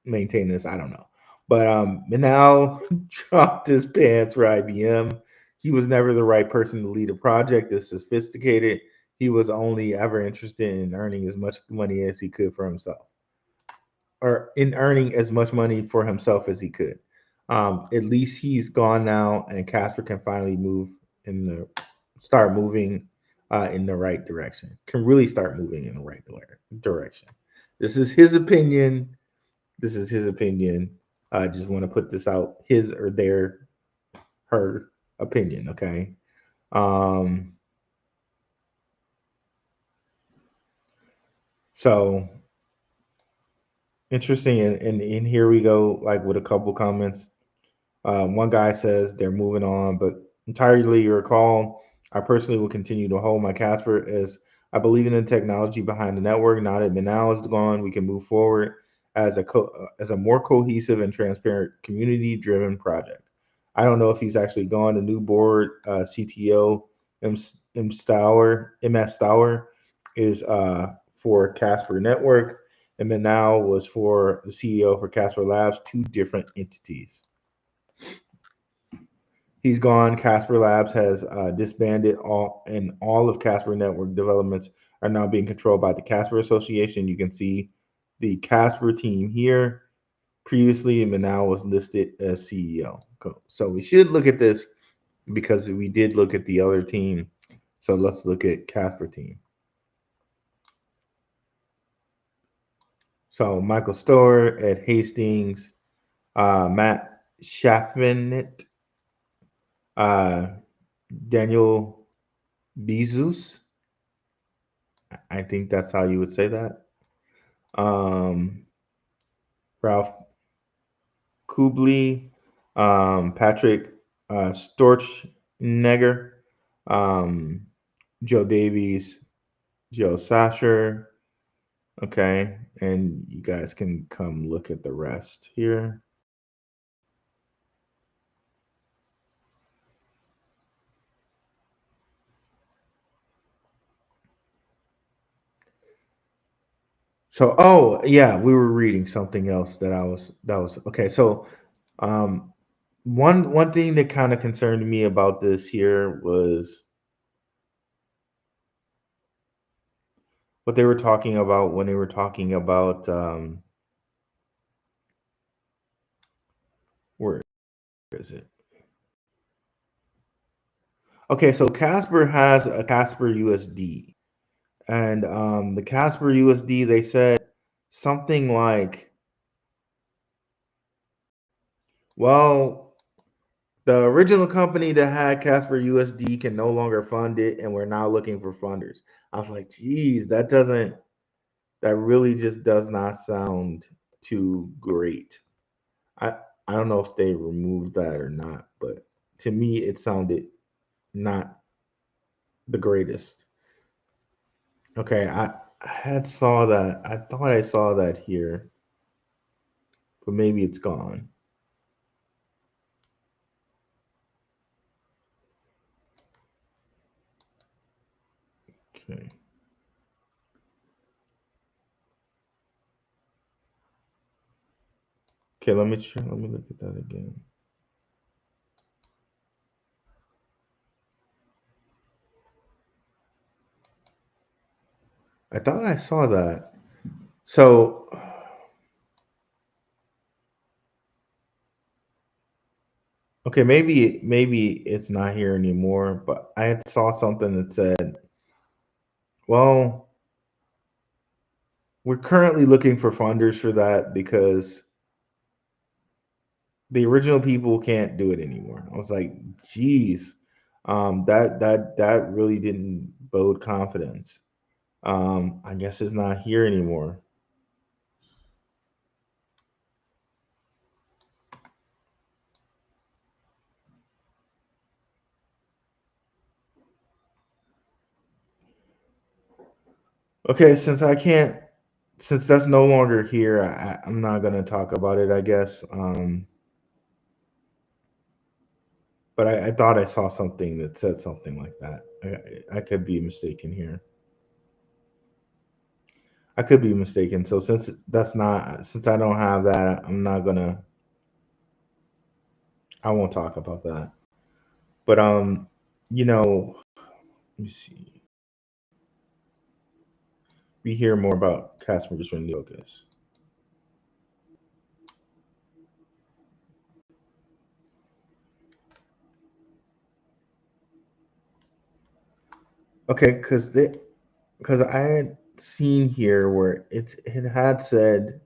[SPEAKER 1] maintain this. I don't know. But Manal dropped his pants for IBM. He was never the right person to lead a project this sophisticated. He was only ever interested in earning as much money as he could for himself, or in earning as much money for himself as he could. At least he's gone now, and Casper can finally move in the start moving in the right direction. Can really start moving in the right direction. This is his opinion. This is his opinion. I just want to put this out, his or their, her opinion. Okay. Um, so interesting, and here we go, like with a couple comments. One guy says they're moving on, but entirely your call. I personally will continue to hold my Casper as I believe in the technology behind the network. Now that Manal is gone, we can move forward as a more cohesive and transparent community-driven project. I don't know if he's actually gone. The new board CTO MS Stour is for Casper Network, and Manal was for the CEO for Casper Labs, two different entities. He's gone. Casper Labs has disbanded all, and all of Casper Network developments are now being controlled by the Casper Association. You can see the Casper team here. Previously, Manal was listed as CEO. So we should look at this because we did look at the other team. So let's look at Casper team. So Michael Storer, Ed Hastings, Matt Schaffnet, uh, Daniel Bezus. I think that's how you would say that. Um, Ralph Kubli, Patrick Storchnegger, um, Joe Davies, Joe Sasher. Okay, and you guys can come look at the rest here. So, oh yeah, we were reading something else that was okay. So, um, one thing that kind of concerned me about this here was what they were talking about when they were talking about where is it? Okay, so Casper has a Casper USD, and the Casper USD they said something like, well, the original company that had Casper USD can no longer fund it, and we're now looking for funders. I was like, geez, that really just does not sound too great. I I don't know if they removed that or not, but to me it sounded not the greatest. Okay, I had saw that. I thought I saw that here, but maybe it's gone. Okay. Okay, let me try. Let me look at that again. I thought I saw that. So, okay, maybe it's not here anymore, but I had saw something that said, well, we're currently looking for funders for that because the original people can't do it anymore. I was like, geez, that really didn't bode confidence. I guess it's not here anymore. Okay, since that's no longer here, I'm not gonna talk about it, I guess. But I thought I saw something that said something like that. I could be mistaken here. I could be mistaken. So since I don't have that, I'm not gonna. I won't talk about that. But you know, let me see. We hear more about Casper's renewed focus. Okay, because I had seen here where it had said.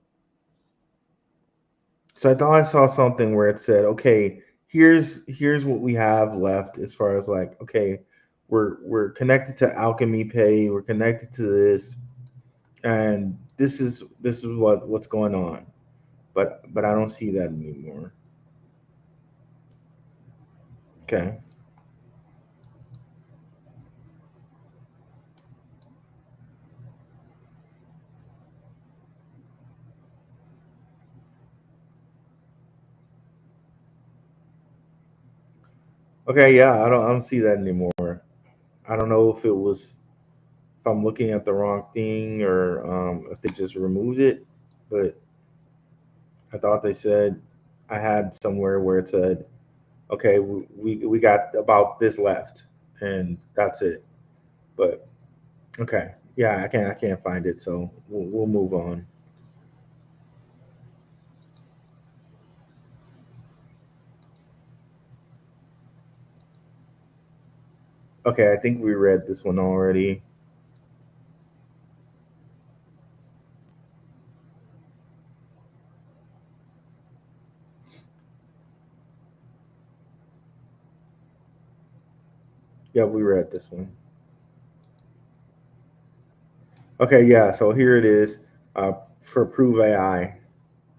[SPEAKER 1] So I thought I saw something where it said, okay, here's what we have left as far as like, okay, we're connected to Alchemy Pay, we're connected to this, and this is what's going on. But I don't see that anymore. Okay. Okay, yeah, I don't see that anymore. I don't know if I'm looking at the wrong thing or if they just removed it, but I thought they said I had somewhere where it said, okay, we got about this left, and that's it. But okay, yeah, I can't find it, so we'll move on. Okay, I think we read this one already. Yeah, we read this one. Okay, yeah, so here it is for Prove AI.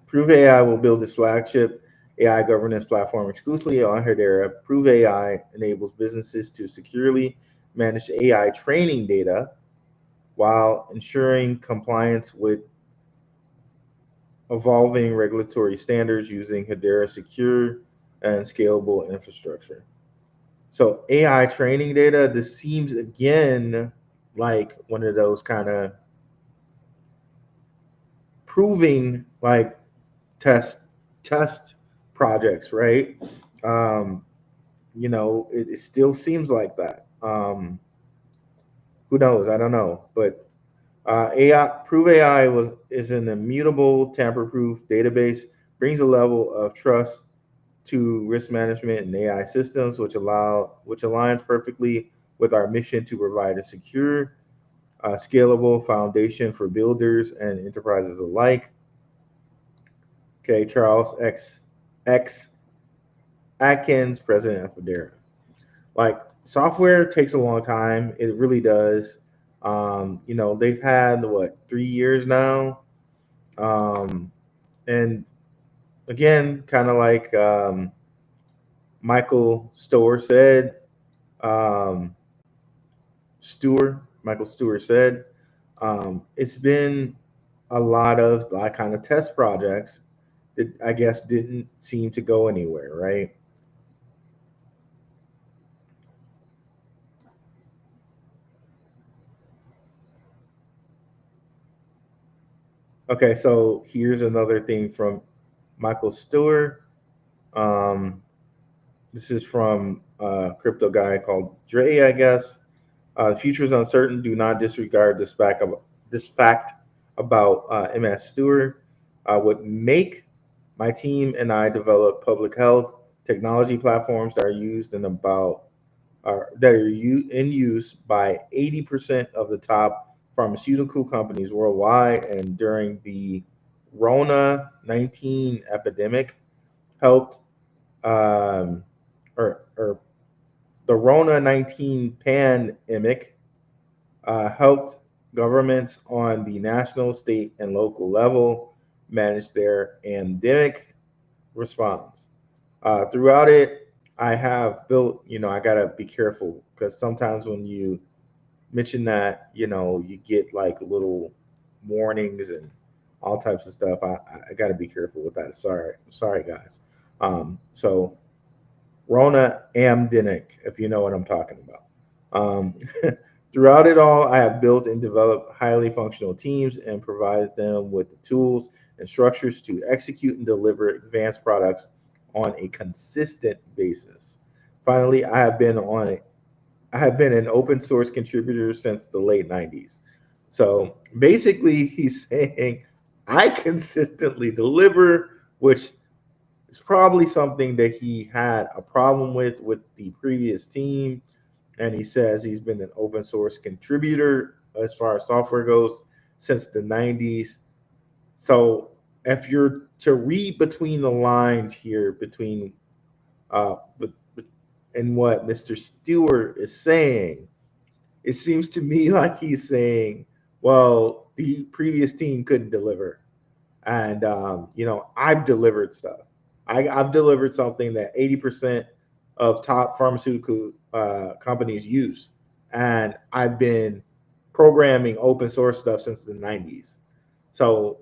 [SPEAKER 1] Prove AI will build its flagship AI governance platform exclusively on Hedera. Prove AI enables businesses to securely manage AI training data while ensuring compliance with evolving regulatory standards using Hedera secure and scalable infrastructure. So AI training data, this seems again like one of those kind of proving like test test projects, right? Um, it still seems like that. Who knows? I don't know, but AI Prove AI is an immutable, tamper-proof database, brings a level of trust to risk management and AI systems, which aligns perfectly with our mission to provide a secure, scalable foundation for builders and enterprises alike. Okay, Charles X Atkins, president of Federa. Like software takes a long time. It really does. They've had what 3 years now, and again, kind of like Michael Stower said, um, Michael Stewart said, it's been a lot of like kind of test projects that I guess didn't seem to go anywhere, right? Okay, so here's another thing from Michael Stewart. Um, this is from a crypto guy called Dre, I guess. The future is uncertain. Do not disregard this fact about MS Stewart. What make my team and I develop public health technology platforms that are used in about that are in use by 80% of the top pharmaceutical companies worldwide. And during the Rona 19 epidemic, helped um, or the Rona 19 pandemic helped governments on the national, state, and local level manage their endemic response. Throughout it, I have built, I got to be careful because sometimes when you mention that, you get like little warnings and all types of stuff. I got to be careful with that. Sorry, guys. So Rona Amdenic, if you know what I'm talking about. Um, Throughout it all, I have built and developed highly functional teams and provided them with the tools and structures to execute and deliver advanced products on a consistent basis. Finally, I have been an open source contributor since the late 90s. So basically, he's saying I consistently deliver, which is probably something that he had a problem with the previous team. And he says he's been an open source contributor as far as software goes since the 90s. So if you're to read between the lines here, between but and what Mr. Stewart is saying, it seems to me like he's saying, well, the previous team couldn't deliver. And, I've delivered stuff. I've delivered something that 80% of top pharmaceutical companies use. And I've been programming open source stuff since the 90s. So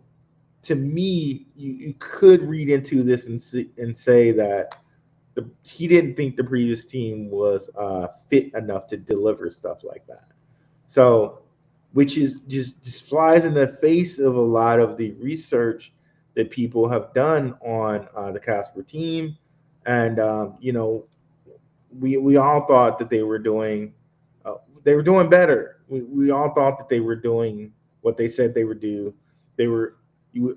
[SPEAKER 1] to me, you could read into this and say that he didn't think the previous team was fit enough to deliver stuff like that. So, which is just flies in the face of a lot of the research that people have done on the Casper team, and we all thought that they were doing better. We all thought that they were doing what they said they would do. They were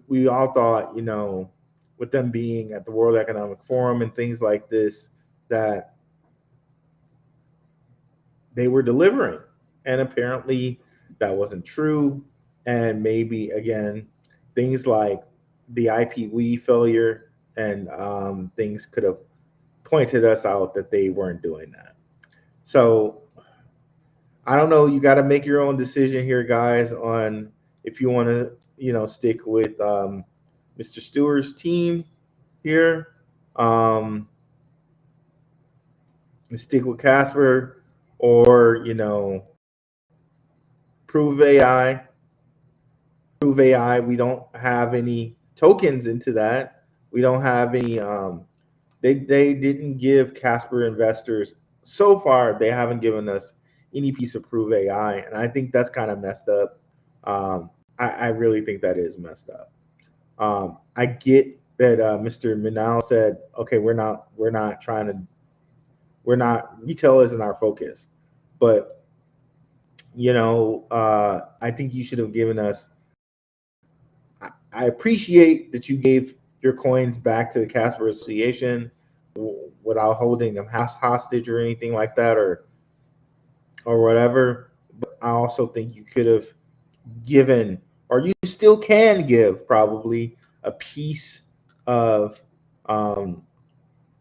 [SPEAKER 1] we all thought, with them being at the World Economic Forum and things like this, that they were delivering. And apparently that wasn't true. And maybe, again, things like the IPWE failure and things could have pointed us out that they weren't doing that. So I don't know. You got to make your own decision here, guys, on if you want to, stick with Mr. Stewart's team here. Stick with Casper, or prove AI. Prove AI. We don't have any tokens into that. We don't have any. They didn't give Casper investors so far. They haven't given us any piece of prove AI, and I think that's kind of messed up. I really think that is messed up. I get that Mr. Minal said, okay, we're not retail isn't our focus, but I think you should have given us. I appreciate that you gave your coins back to the Casper Association without holding them hostage or anything like that, or whatever. But I also think you could have given, or you still can give, probably a piece of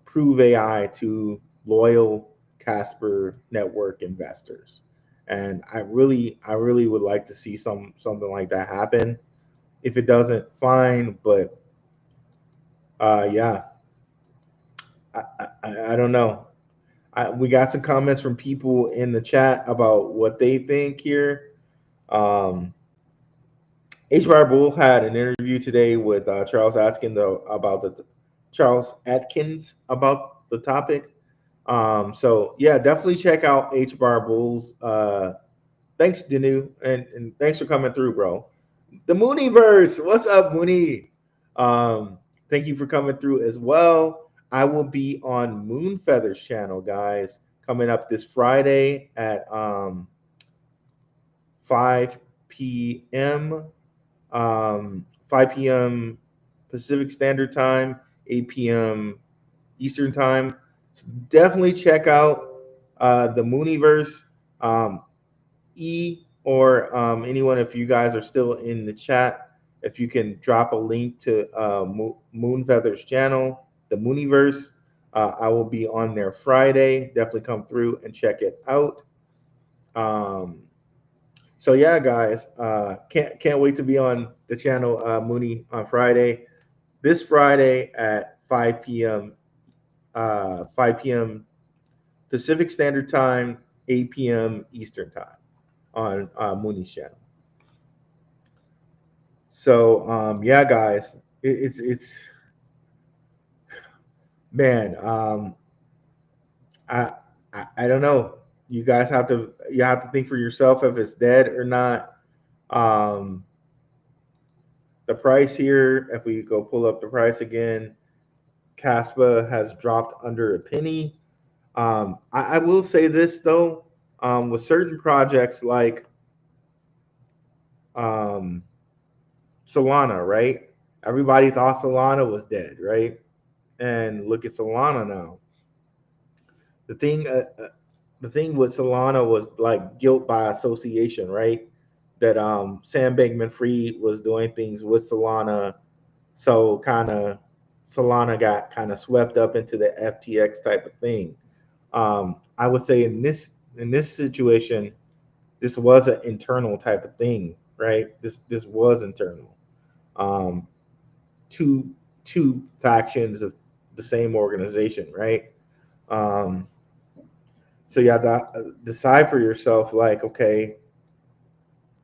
[SPEAKER 1] Prove AI to loyal Casper network investors. And I really would like to see something like that happen. If it doesn't, fine. But yeah, I don't know. We got some comments from people in the chat about what they think here. HBR Bull had an interview today with Charles Atkins about the topic. So yeah, definitely check out HBR Bulls. Thanks, Danu, and thanks for coming through, bro. The Mooneyverse, what's up, Mooney? Thank you for coming through as well. I will be on Moonfeather's channel, guys, coming up this Friday at 5 p.m. 5 p.m. Pacific Standard Time, 8 p.m. Eastern Time. So definitely check out the Mooneyverse. Or anyone, if you guys are still in the chat, if you can drop a link to Moonfeather's channel, the Mooneyverse. I will be on there Friday. Definitely come through and check it out. So yeah, guys, can't wait to be on the channel Mooney on Friday. This Friday at 5 p.m. 5 p.m. Pacific Standard Time, 8 p.m. Eastern Time on Mooney's channel. So yeah, guys, it's man. I don't know. you guys have to think for yourself if it's dead or not. Um, the price here, if we go pull up the price again, Caspa has dropped under a penny. I will say this though, with certain projects like um, Solana, right? Everybody thought Solana was dead, right? And look at Solana now. The thing, the thing with Solana was like guilt by association, right? That Sam Bankman-Fried was doing things with Solana, so kind of Solana got kind of swept up into the FTX type of thing. I would say in this situation, this was an internal type of thing, right? This was internal. Um, two two factions of the same organization, right? Um, so you have to decide for yourself, like, okay,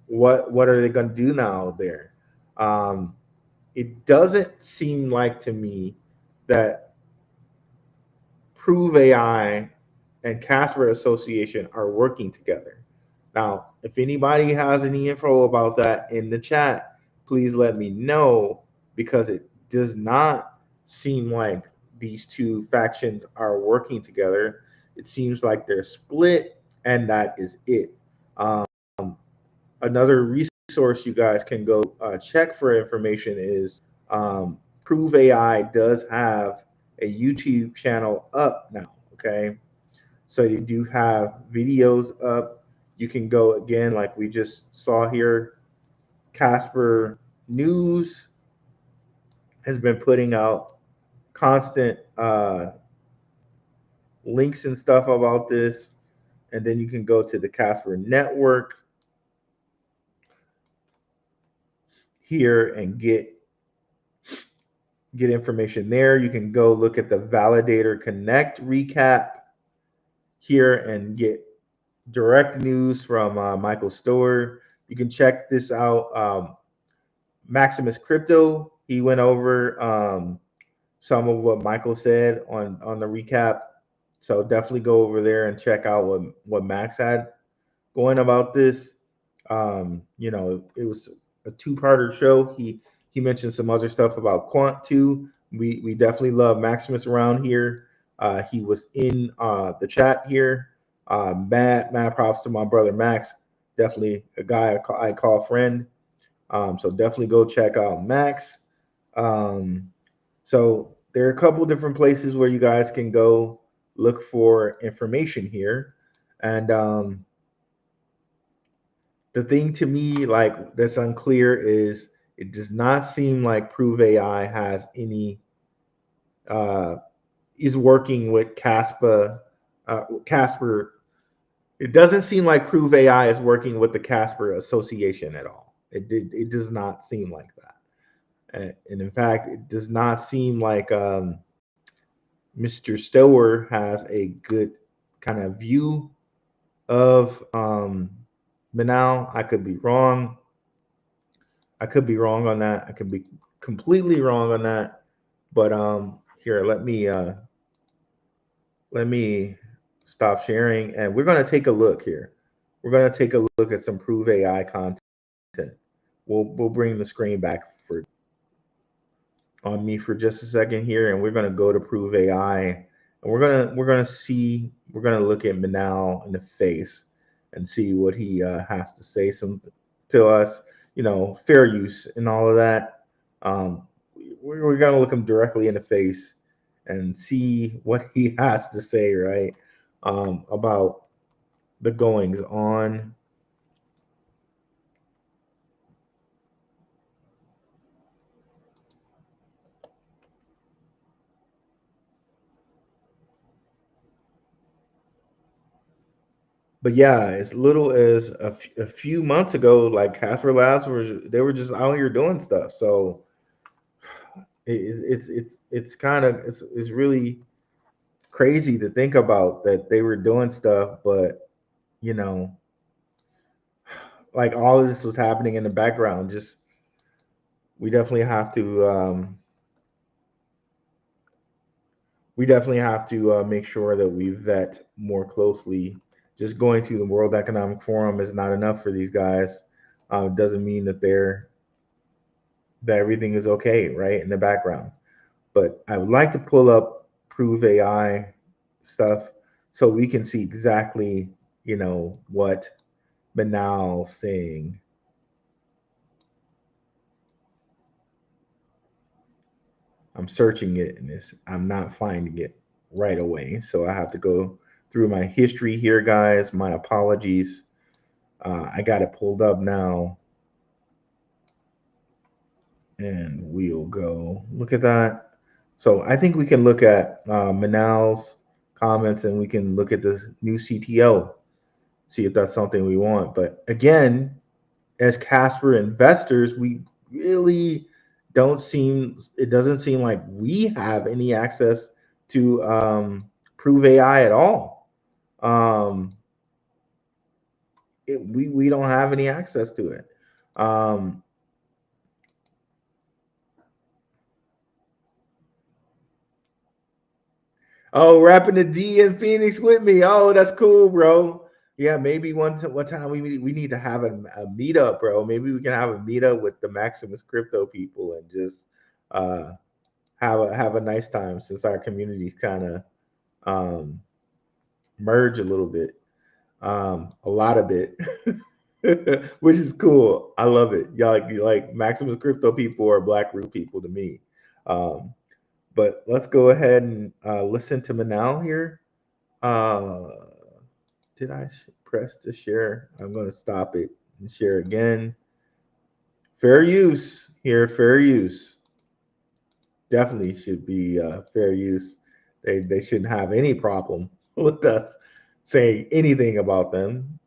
[SPEAKER 1] what are they going to do now there? Um, it doesn't seem like to me that Prove AI and Casper Association are working together. Now, if anybody has any info about that in the chat, please let me know, because it does not seem like these two factions are working together. It seems like they're split, and that is it. Um, Another resource you guys can go check for information is Prove AI does have a YouTube channel up now. Okay, so you do have videos up. You can go again, like we just saw here. Casper News has been putting out constant links and stuff about this. And then you can go to the Casper Network here and get information there. You can go look at the Validator Connect recap here and get direct news from Michael Storer. You can check this out. Maximus Crypto, he went over some of what Michael said on the recap. So definitely go over there and check out what Max had going about this. You know, it was a two-parter show. He mentioned some other stuff about Quant too. We definitely love Maximus around here. He was in the chat here. Mad props to my brother Max. Definitely a guy I call friend. So definitely go check out Max. Um, so there are a couple different places where you guys can go look for information here. And the thing to me, like, that's unclear is it does not seem like Prove AI has any uh, is working with Casper. It doesn't seem like Prove AI is working with the Casper Association at all. It does not seem like that. And in fact, it does not seem like Mr. Stower has a good kind of view of Manal. I could be wrong. I could be wrong on that. I could be completely wrong on that. But here, let me stop sharing, and we're gonna take a look here. We're gonna take a look at some Prove AI content. We'll bring the screen back for on me for just a second here, and we're gonna go to Prove AI, and we're gonna look at Manal in the face and see what he has to say to us. You know, fair use and all of that. Um, we're gonna look him directly in the face and see what he has to say, right? About the goings on. But yeah, as little as a few months ago, like Casper Labs they were just out here doing stuff. So it's kind of it's really crazy to think about that they were doing stuff, but you know, like all of this was happening in the background. Just we definitely have to make sure that we vet more closely just going to the World Economic Forum is not enough for these guys. It doesn't mean that everything is okay, right, in the background. But I would like to pull up Prove AI stuff so we can see exactly, what Manal's saying. I'm searching it and I'm not finding it right away. So I have to go through my history here, guys. My apologies. I got it pulled up now. And we'll go look at that. So I think we can look at Manal's comments and we can look at this new CTO, see if that's something we want. But again, as Casper investors, we really it doesn't seem like we have any access to Prove AI at all. We don't have any access to it. Oh, rapping the D in Phoenix with me. Oh, that's cool, bro. Yeah, maybe one time we need to have a meetup, bro. Maybe we can have a meetup with the Maximus crypto people and just have a nice time, since our communities kind of merge a little bit, a lot of it, which is cool. I love it. Y'all like Maximus crypto people or Blackrue people to me. But let's go ahead and listen to Manal here. Did I press to share? I'm going to stop it and share again. Fair use here, fair use. Definitely should be fair use. They shouldn't have any problem with us saying anything about them.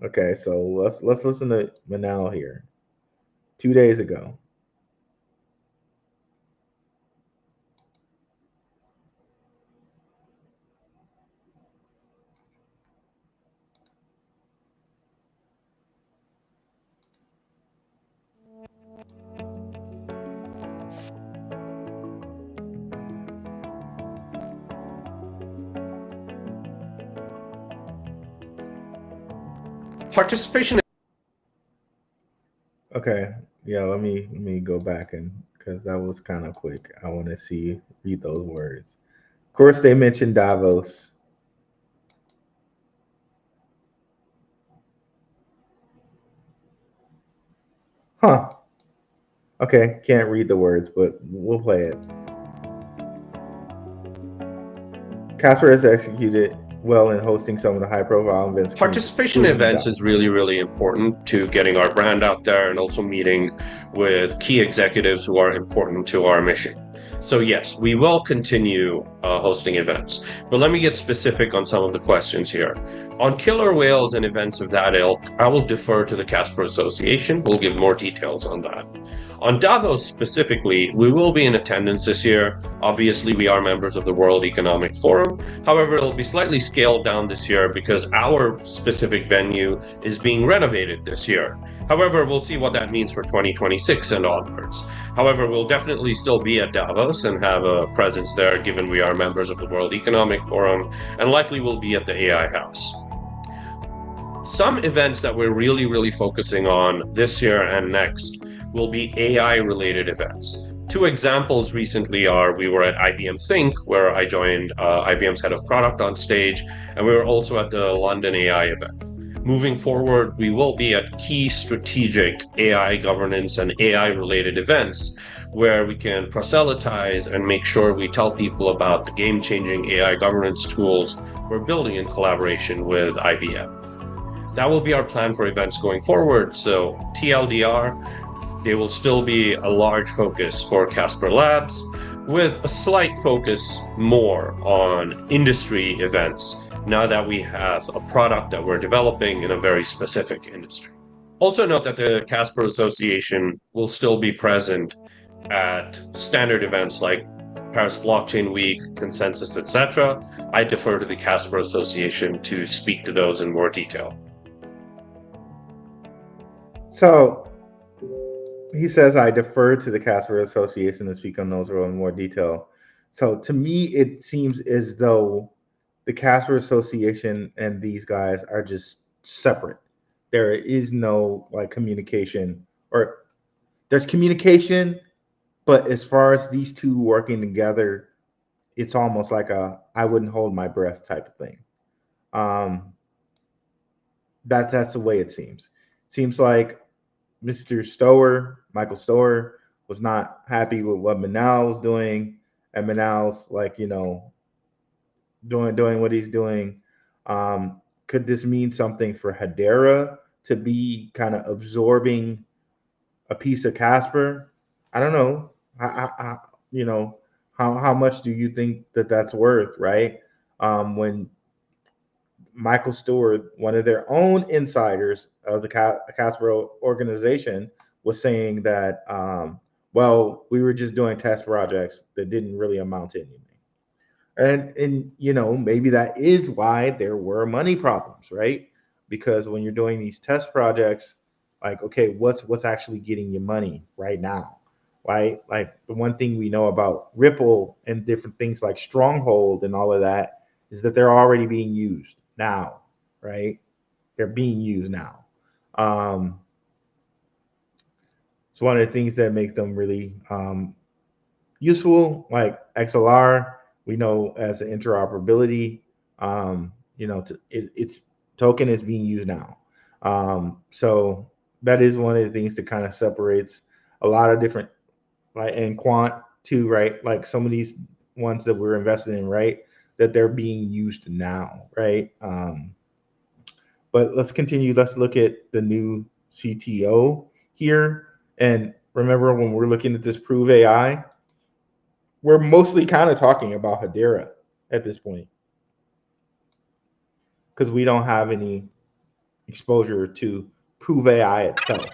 [SPEAKER 1] Okay, so let's listen to Manal here. 2 days ago.
[SPEAKER 4] Participation.
[SPEAKER 1] Okay, yeah. Let me go back and because that was kind of quick. I want to read those words. Of course, they mentioned Davos. Huh. Okay, can't read the words, but we'll play it. Casper has executed well in hosting some of the high-profile events.
[SPEAKER 4] Participation in events is really, really important to getting our brand out there and also meeting with key executives who are important to our mission. So yes, we will continue hosting events, but let me get specific on some of the questions here. On killer whales and events of that ilk, I will defer to the Casper Association. We'll give more details on that. On Davos specifically, we will be in attendance this year. Obviously, we are members of the World Economic Forum. However, it'll be slightly scaled down this year because our specific venue is being renovated this year. However, we'll see what that means for 2026 and onwards. However, we'll definitely still be at Davos and have a presence there, given we are members of the World Economic Forum, and likely will be at the AI House. Some events that we're really, really focusing on this year and next will be AI-related events. Two examples recently are we were at IBM Think, where I joined IBM's head of product on stage, and we were also at the London AI event. Moving forward, we will be at key strategic AI governance and AI-related events where we can proselytize and make sure we tell people about the game-changing AI governance tools we're building in collaboration with IBM. That will be our plan for events going forward. So TLDR, they will still be a large focus for Casper Labs, with a slight focus more on industry events now that we have a product that we're developing in a very specific industry. Also note that the Casper Association will still be present at standard events like Paris Blockchain Week, Consensus, etc. I defer to the Casper Association to speak to those in more detail.
[SPEAKER 1] So he says, I defer to the Casper Association to speak on those in more detail. So to me, it seems as though the Casper Association and these guys are just separate. There is no like communication, or there's communication, but as far as these two working together, it's almost like a I wouldn't hold my breath type of thing. Um, that's the way it seems. Seems like Mr. Michael Stower, was not happy with what Manal was doing, and Manal's like, doing what he's doing. Could this mean something for Hedera to be kind of absorbing a piece of Casper? I don't know. You know, how much do you think that that's worth, right? When Michael Stewart, one of their own insiders of the Casper organization, was saying that, well, we were just doing test projects that didn't really amount to anything. And maybe that is why there were money problems, right? Because when you're doing these test projects, like, okay, what's actually getting you money right now, right? Like the one thing we know about Ripple and different things like Stronghold and all of that is that they're already being used now, right? They're being used now. Um, it's one of the things that make them really useful, like XLR. We know as an interoperability, its token is being used now. So that is one of the things that kind of separates a lot of different, like, and quant too, right? Like some of these ones that we're invested in, right? That they're being used now, right? But let's continue. Let's look at the new CTO here. And remember, when we're looking at this Prove AI, we're mostly kind of talking about Hedera at this point because we don't have any exposure to Prove AI itself.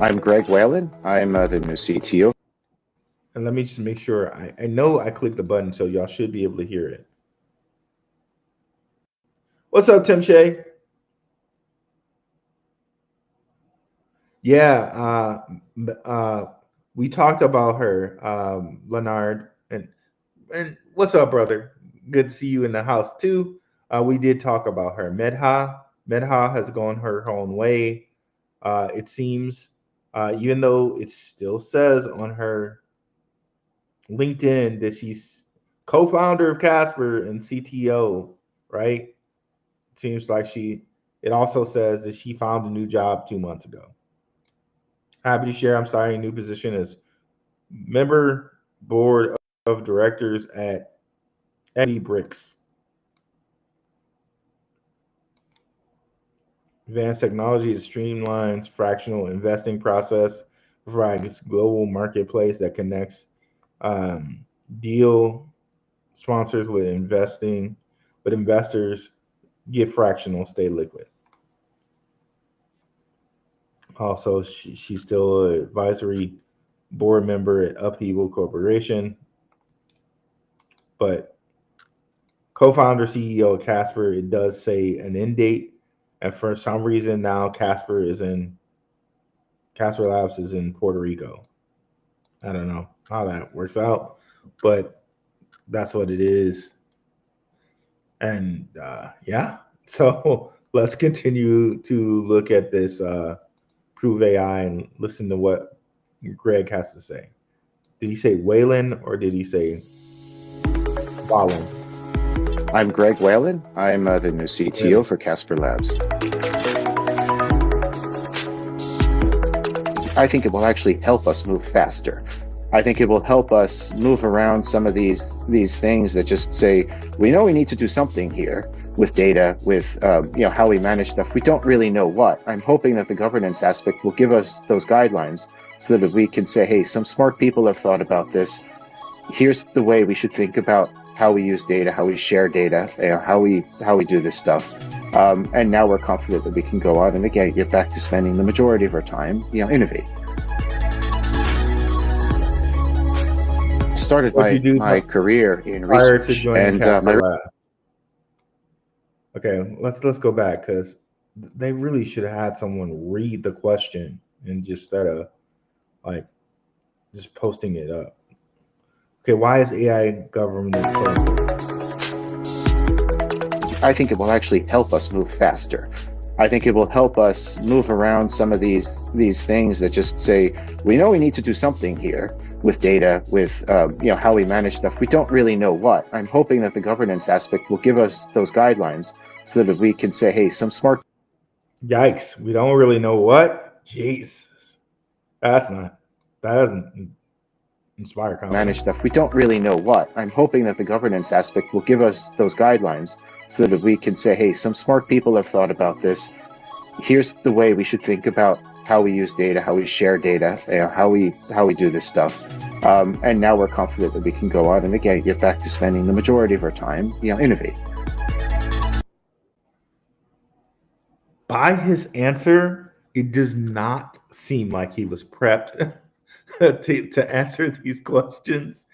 [SPEAKER 5] I'm Greg Whalen. I'm the new CTO.
[SPEAKER 1] And let me just make sure. I know I clicked the button, so y'all should be able to hear it. What's up, Tim Shea? Yeah, we talked about her, Leonard, and what's up, brother? Good to see you in the house too. We did talk about her. Medha has gone her own way. It seems, even though it still says on her LinkedIn that she's co-founder of Casper and CTO, right? It seems like it also says that she found a new job 2 months ago. Happy to share I'm starting a new position as member board of directors at Eddie Bricks. Advanced technology that streamlines fractional investing process, provides global marketplace that connects deal sponsors with investors, get fractional, stay liquid. Also, she's still an advisory board member at Upheaval Corporation, but co-founder CEO of Casper, it does say an end date, and for some reason now Casper Labs is in Puerto Rico. I don't know how that works out, but that's what it is. And yeah, so let's continue to look at this Prove AI and listen to what Greg has to say. Did he say Whalen or did he say Whalen?
[SPEAKER 5] I'm Greg Whalen. I'm the new CTO for Casper Labs. I think it will actually help us move faster. I think it will help us move around some of these things that just say, we know we need to do something here with data, with how we manage stuff. We don't really know what. I'm hoping that the governance aspect will give us those guidelines so that we can say, hey, some smart people have thought about this. Here's the way we should think about how we use data, how we share data, how we do this stuff. And now we're confident that we can go on and again get back to spending the majority of our time, innovate. Started my career in research and
[SPEAKER 1] okay, let's go back because they really should have had someone read the question and just instead of like just posting it up. Okay, why is AI governance so important?
[SPEAKER 5] I think it will actually help us move faster. I think it will help us move around some of these things that just say, we know we need to do something here with data, with how we manage stuff. We don't really know what. I'm hoping that the governance aspect will give us those guidelines so that we can say, hey, some smart.
[SPEAKER 1] Yikes! We don't really know what. Jesus, that doesn't inspire confidence.
[SPEAKER 5] Manage stuff. We don't really know what. I'm hoping that the governance aspect will give us those guidelines so that we can say, hey, some smart people have thought about this. Here's the way we should think about how we use data, how we share data, how we do this stuff. And now we're confident that we can go on and again get back to spending the majority of our time, innovate.
[SPEAKER 1] By his answer, it does not seem like he was prepped to answer these questions.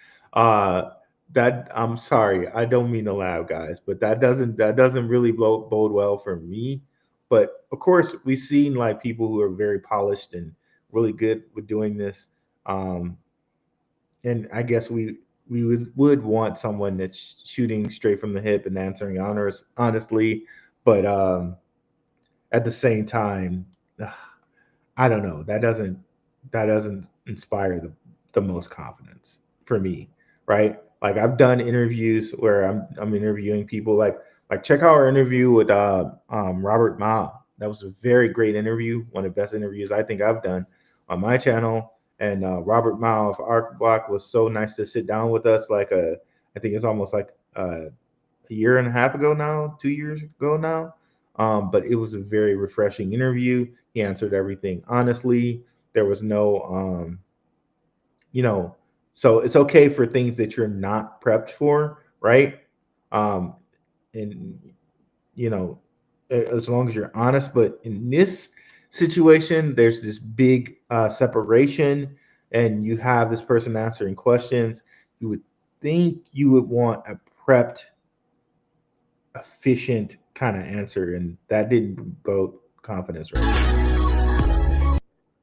[SPEAKER 1] That I'm sorry, I don't mean to laugh, guys, but that doesn't really bode well for me. But of course, we've seen like people who are very polished and really good with doing this. And I guess we would want someone that's shooting straight from the hip and answering honestly, but at the same time, I don't know. That doesn't inspire the most confidence for me, right? Like I've done interviews where I'm interviewing people like check out our interview with Robert Mao. That was a very great interview, one of the best interviews I think I've done on my channel. And Robert Mao of ArcBlock was so nice to sit down with us. I think it's almost like a year and a half ago now, 2 years ago now. But it was a very refreshing interview. He answered everything honestly. There was no, so it's okay for things that you're not prepped for, right? And as long as you're honest. But in this situation, there's this big separation, and you have this person answering questions. You would think you would want a prepped, efficient kind of answer, and that didn't bode confidence, right?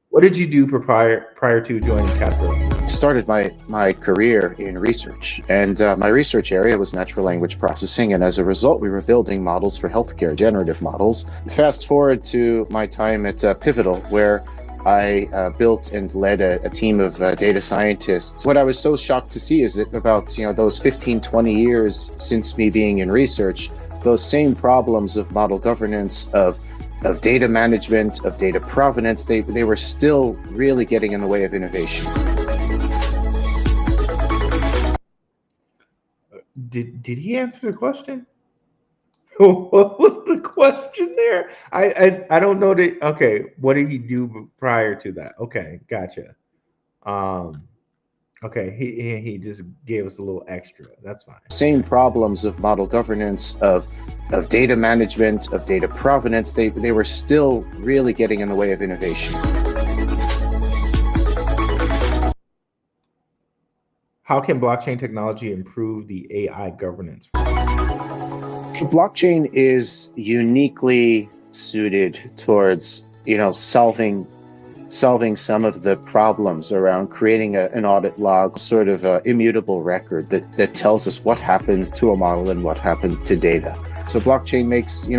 [SPEAKER 1] What did you do prior to joining Casper?
[SPEAKER 5] Started my career in research, and my research area was natural language processing, and as a result we were building models for healthcare, generative models. Fast forward to my time at Pivotal, where I built and led a team of data scientists. What I was so shocked to see is that about those 15-20 years since me being in research, those same problems of model governance, of data management, of data provenance, they were still really getting in the way of innovation.
[SPEAKER 1] Did he answer the question? What was the question there? I don't know that. Okay, what did he do prior to that? Okay, gotcha. Okay, he just gave us a little extra. That's fine.
[SPEAKER 5] Same problems of model governance, of data management, of data provenance, they were still really getting in the way of innovation.
[SPEAKER 1] How can blockchain technology improve the AI governance?
[SPEAKER 5] Blockchain is uniquely suited towards solving some of the problems around creating an audit log, sort of an immutable record that tells us what happens to a model and what happened to data. So blockchain makes is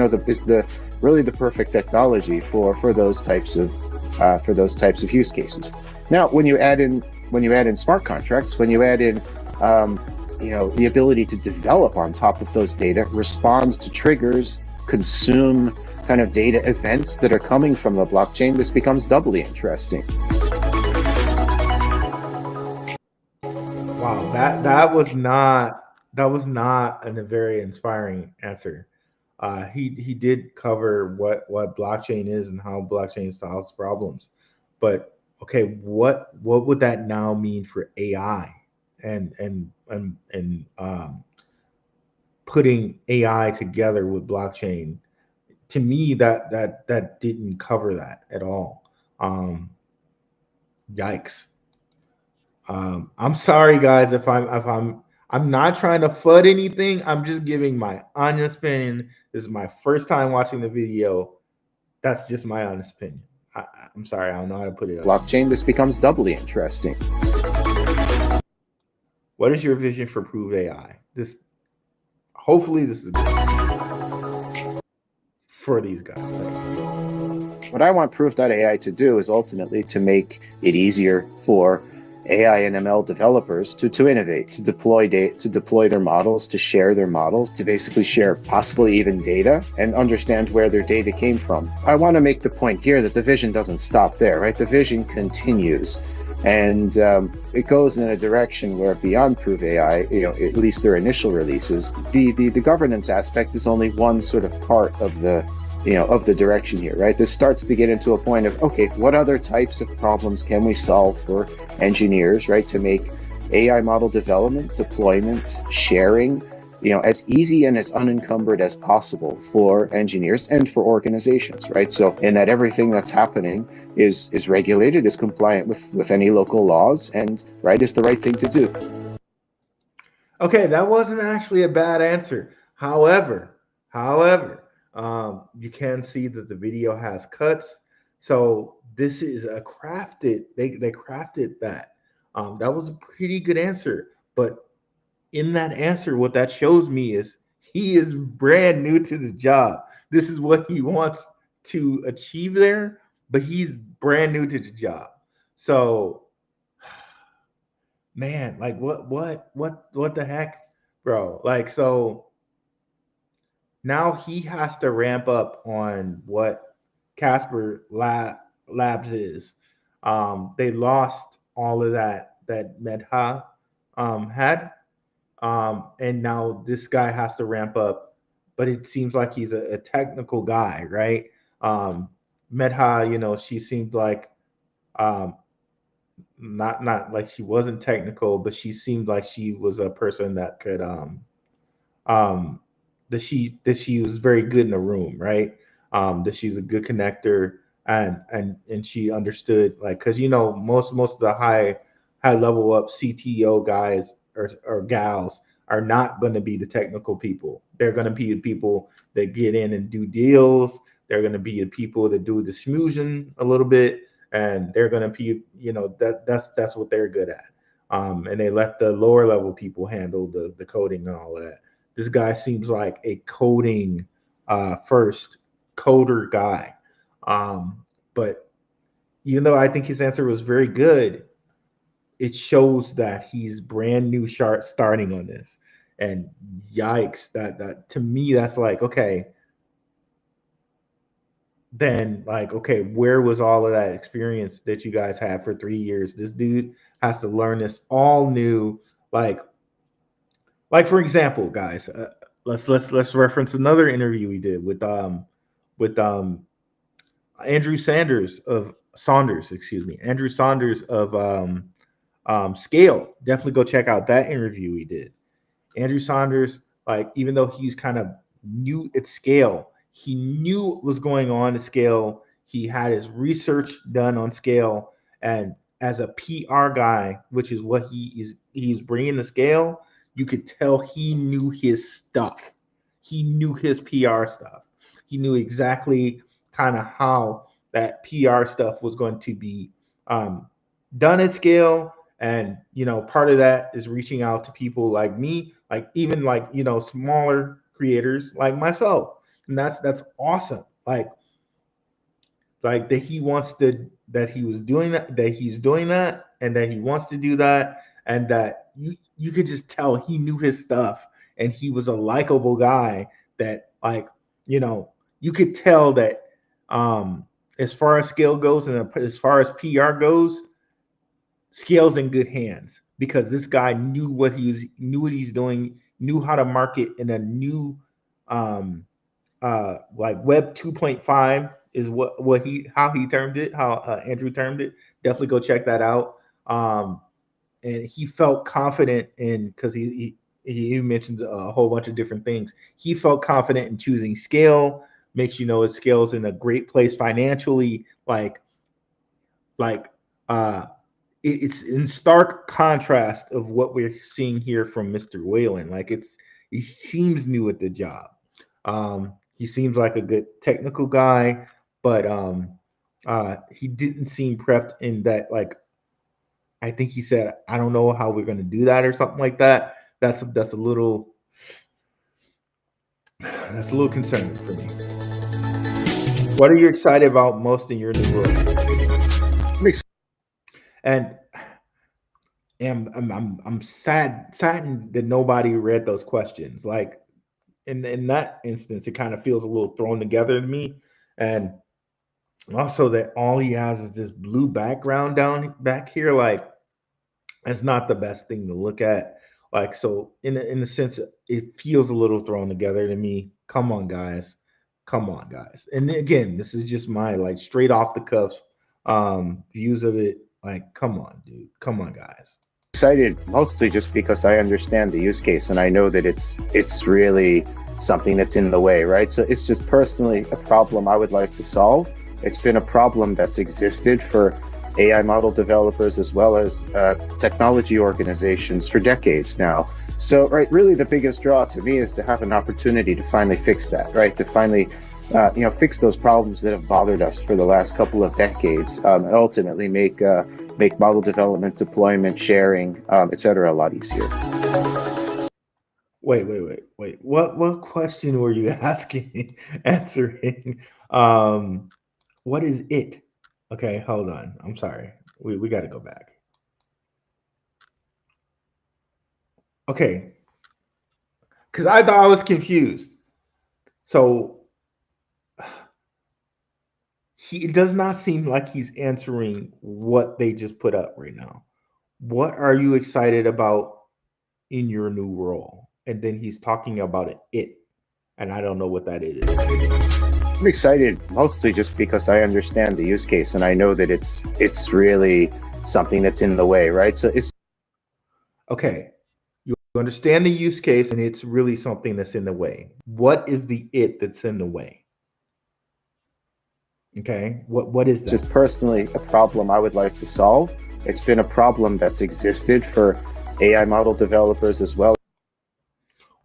[SPEAKER 5] really the perfect technology for those types of use cases. Now, when you add in smart contracts, when you add in the ability to develop on top of those data, respond to triggers, consume kind of data events that are coming from the blockchain, this becomes doubly interesting.
[SPEAKER 1] Wow, that was not a very inspiring answer. He did cover what blockchain is and how blockchain solves problems, but okay, what would that now mean for AI and putting AI together with blockchain? To me, that didn't cover that at all. Yikes. I'm sorry, guys, if I'm not trying to FUD anything. I'm just giving my honest opinion. This is my first time watching the video. That's just my honest opinion. I'm sorry, I don't know how to put it up.
[SPEAKER 5] Blockchain, this becomes doubly interesting.
[SPEAKER 1] What is your vision for Prove AI? This hopefully this is good for these guys.
[SPEAKER 5] What I want Proof.ai to do is ultimately to make it easier for AI and ML developers to innovate, to deploy their models, to share their models, to basically share possibly even data and understand where their data came from. I want to make the point here that the vision doesn't stop there, right? The vision continues. And it goes in a direction where beyond Prove AI, at least their initial releases, the governance aspect is only one sort of part of the direction here, right? This starts to get into a point of, okay, what other types of problems can we solve for engineers, right? To make AI model development, deployment, sharing, as easy and as unencumbered as possible for engineers and for organizations, right? So, in that everything that's happening is regulated, is compliant with any local laws, and right is the right thing to do.
[SPEAKER 1] Okay, that wasn't actually a bad answer. However, you can see that the video has cuts. So this is a crafted. They crafted that. That was a pretty good answer. But in that answer, what that shows me is he is brand new to the job. This is what he wants to achieve there, but he's brand new to the job. So, man, like what the heck, bro? Like, so now he has to ramp up on what Casper Labs is. They lost all of that Medha had. And now this guy has to ramp up, but it seems like he's a technical guy, right? Medha, she seemed like um, not like she wasn't technical, but she seemed like she was a person that could um, that she was very good in the room, right? That she's a good connector and she understood, like, because most of the high level up CTO guys or gals are not going to be the technical people. They're going to be the people that get in and do deals. They're going to be the people that do the schmoozing a little bit, and they're going to be, that's what they're good at. And they let the lower level people handle the coding and all of that. This guy seems like a coding first coder guy. But even though I think his answer was very good, it shows that he's brand new starting on this. And yikes, that to me, that's like, okay, then like, okay, where was all of that experience that you guys had for 3 years? This dude has to learn this all new, like for example, guys, let's reference another interview we did with Andrew Saunders, excuse me, Andrew Saunders of Scale. Definitely go check out that interview we did. Andrew Saunders, like, even though he's kind of new at Scale, he knew what was going on at Scale. He had his research done on Scale, and as a PR guy, which is what he's bringing to Scale, you could tell he knew his stuff. He knew his PR stuff. He knew exactly kind of how that PR stuff was going to be done at Scale. And part of that is reaching out to people like me, like even like smaller creators like myself, and that's awesome. Like that he wants to, that he was doing that he's doing that, and that he wants to do that, and that you could just tell he knew his stuff, and he was a likable guy that, like, you could tell that as far as Scale goes and as far as PR goes, Scale's in good hands, because this guy knew what he's doing, knew how to market in a new like Web 2.5 is how he termed it, how Andrew termed it. Definitely go check that out. And he felt confident in, because he mentions a whole bunch of different things. He felt confident in choosing Scale. Makes it Scale's in a great place financially. It's in stark contrast of what we're seeing here from Mr. Whalen. Like, he seems new at the job. He seems like a good technical guy, but he didn't seem prepped in that, like, I think he said, I don't know how we're gonna do that or something like that. That's a little that's a little concerning for me. What are you excited about most in your new role?
[SPEAKER 5] I'm ex-
[SPEAKER 1] And I'm saddened that nobody read those questions. Like in that instance, it kind of feels a little thrown together to me. And also that all he has is this blue background down back here. Like that's not the best thing to look at. Like so, in a sense, it feels a little thrown together to me. Come on, guys. And again, this is just my like straight off the cuff views of it. Like, come on, dude. Come on, guys.
[SPEAKER 5] Excited mostly just because I understand the use case and I know that it's really something that's in the way, right? So it's just personally a problem I would like to solve. It's been a problem that's existed for AI model developers as well as technology organizations for decades now. So, right, really the biggest draw to me is to have an opportunity to finally fix that, right? To finally, fix those problems that have bothered us for the last couple of decades, and ultimately make model development, deployment, sharing, et cetera, a lot easier.
[SPEAKER 1] Wait. What question were you asking, answering? What is it? Okay, hold on. I'm sorry. We got to go back. Okay, because I thought I was confused. So it does not seem like he's answering what they just put up right now. What are you excited about in your new role? And then he's talking about it, and I don't know what that is.
[SPEAKER 5] I'm excited mostly just because I understand the use case and I know that it's really something that's in the way, right? So it's
[SPEAKER 1] Okay, you understand the use case, and it's really something that's in the way. What is the it that's in the way? Okay, what is
[SPEAKER 5] just
[SPEAKER 1] that?
[SPEAKER 5] personally a problem I would like to solve. It's been a problem that's existed for AI model developers as well.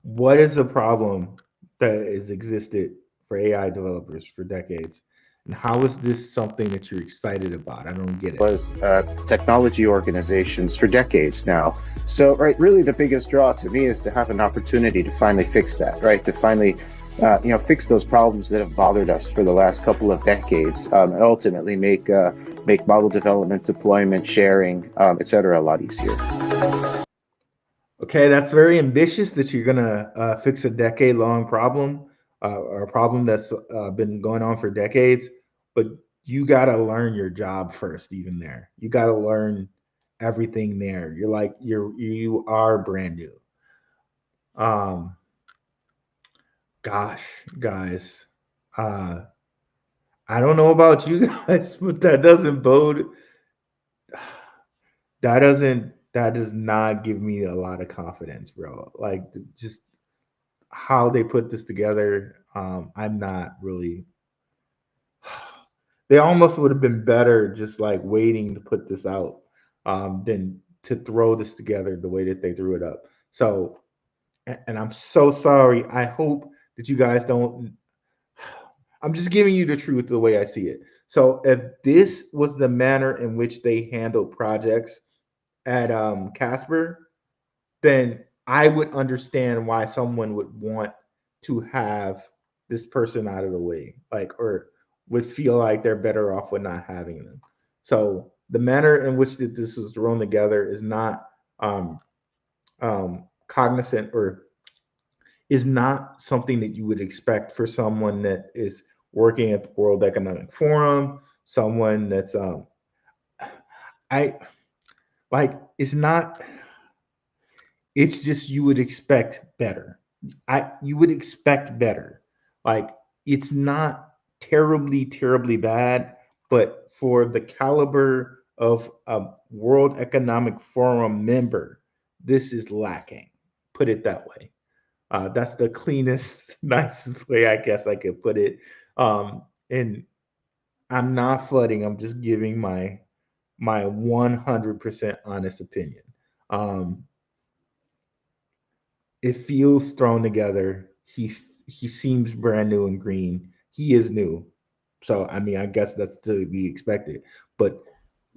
[SPEAKER 1] What is the problem that has existed for AI developers for decades? And how is this something that you're excited about? I don't get it.
[SPEAKER 5] Was technology organizations for decades now. So, right, really the biggest draw to me is to have an opportunity to finally fix that, right? To finally, fix those problems that have bothered us for the last couple of decades, and ultimately make model development, deployment, sharing, et cetera, a lot easier.
[SPEAKER 1] Okay, that's very ambitious that you're gonna fix a decade-long problem or a problem that's been going on for decades. But you gotta learn your job first, even there. You gotta learn everything there. You are brand new. Um, gosh, guys, uh, I don't know about you guys, but that does not give me a lot of confidence, bro. Like just how they put this together, I'm not really. They almost would have been better just like waiting to put this out than to throw this together the way that they threw it up. So, and I'm so sorry. I hope that you guys don't. I'm just giving you the truth the way I see it. So, if this was the manner in which they handled projects at Casper, then I would understand why someone would want to have this person out of the way, like, or would feel like they're better off with not having them. So the manner in which this is thrown together is not um, cognizant or is not something that you would expect for someone that is working at the World Economic Forum, someone that's I like it's not it's just you would expect better. You would expect better. Like it's not terribly bad, but for the caliber of a World Economic Forum member, this is lacking. Put it that way. That's the cleanest, nicest way I guess I could put it. And I'm not flooding. I'm just giving my 100% honest opinion. Um, it feels thrown together. He seems brand new and green. He is new, so I mean, I guess that's to be expected. But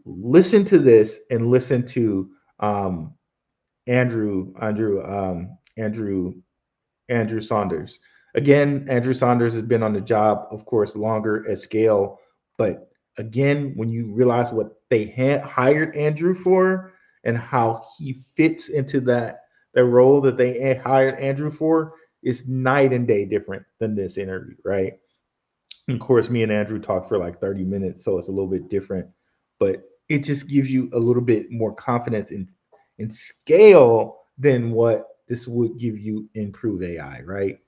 [SPEAKER 1] listen to this and listen to um, Andrew, Andrew, Andrew, Andrew Saunders. Again, Andrew Saunders has been on the job, of course, longer at scale. But again, when you realize what they hired Andrew for and how he fits into that role that they hired Andrew for, is night and day different than this interview, right? And of course, me and Andrew talked for like 30 minutes, so it's a little bit different, but it just gives you a little bit more confidence in scale than what this would give you in Prove AI, right?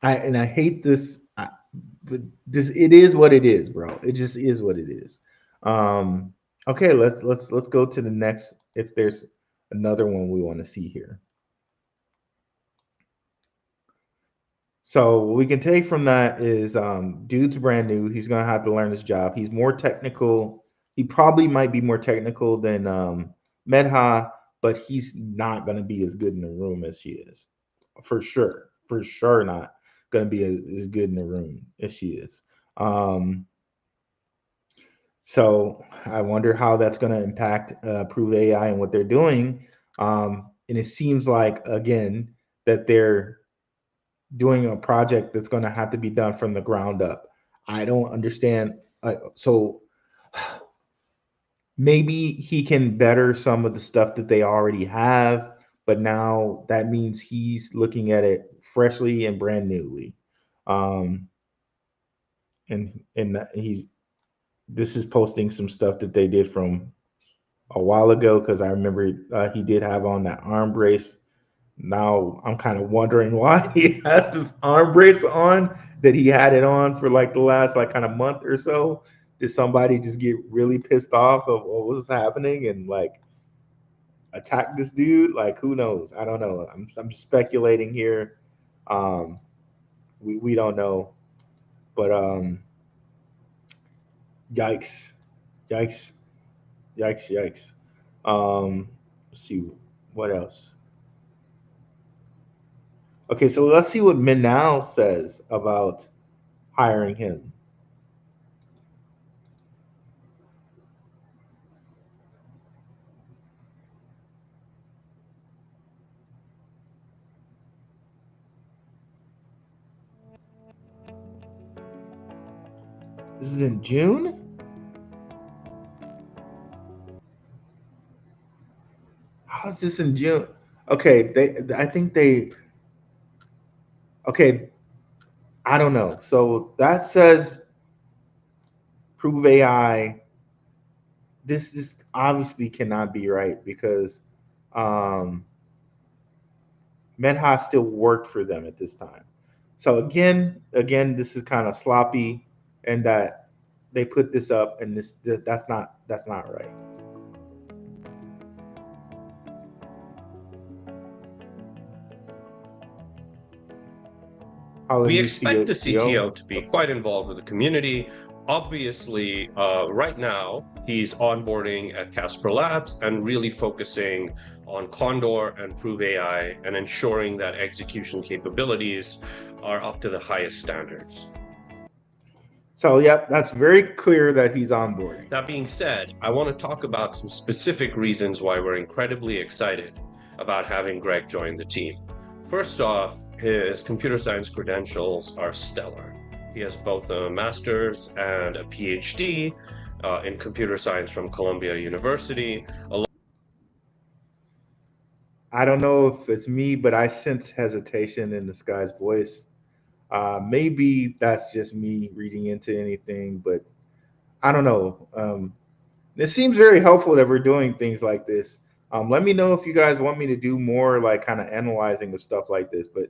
[SPEAKER 1] I hate this, but this it is what it is, bro. It just is what it is. Um, okay, let's go to the next. If there's another one we want to see here. So what we can take from that is dude's brand new. He's gonna have to learn his job. He's more technical. He probably might be more technical than Medha, but he's not gonna be as good in the room as she is. For sure. For sure not gonna be as good in the room as she is. Um, so I wonder how that's gonna impact Prove AI and what they're doing. And it seems like again that they're doing a project that's going to have to be done from the ground up. I don't understand. So maybe he can better some of the stuff that they already have, but now that means he's looking at it freshly and brand newly. Um, and he's this is posting some stuff that they did from a while ago because I remember he did have on that arm brace. Now I'm kind of wondering why he has this arm brace on that he had it on for like the last like kind of month or so. Did somebody just get really pissed off of what was happening and like attack this dude? Like who knows? I don't know. I'm just speculating here. Um, we don't know, but yikes, yikes, yikes, yikes. Let's see what else. Okay, so let's see what Minal says about hiring him. This is in June? How is this in June? Okay, I think they okay, I don't know. So that says Prove AI. This obviously cannot be right because um Medha still worked for them at this time. So again, this is kind of sloppy, and that they put this up, and that's not right. How the
[SPEAKER 4] We
[SPEAKER 1] new
[SPEAKER 4] expect the
[SPEAKER 1] CTO?
[SPEAKER 4] CTO to be quite involved with the community. Obviously, right now, he's onboarding at Casper Labs and really focusing on Condor and Prove AI and ensuring that execution capabilities are up to the highest standards.
[SPEAKER 1] So yep, that's very clear that he's onboarding.
[SPEAKER 4] That being said, I want to talk about some specific reasons why we're incredibly excited about having Greg join the team. First off, his computer science credentials are stellar. He has both a master's and a PhD in computer science from Columbia University.
[SPEAKER 1] I don't know if it's me, but I sense hesitation in this guy's voice. Maybe that's just me reading into anything, but I don't know. It seems very helpful that we're doing things like this. Let me know if you guys want me to do more like kind of analyzing of stuff like this. But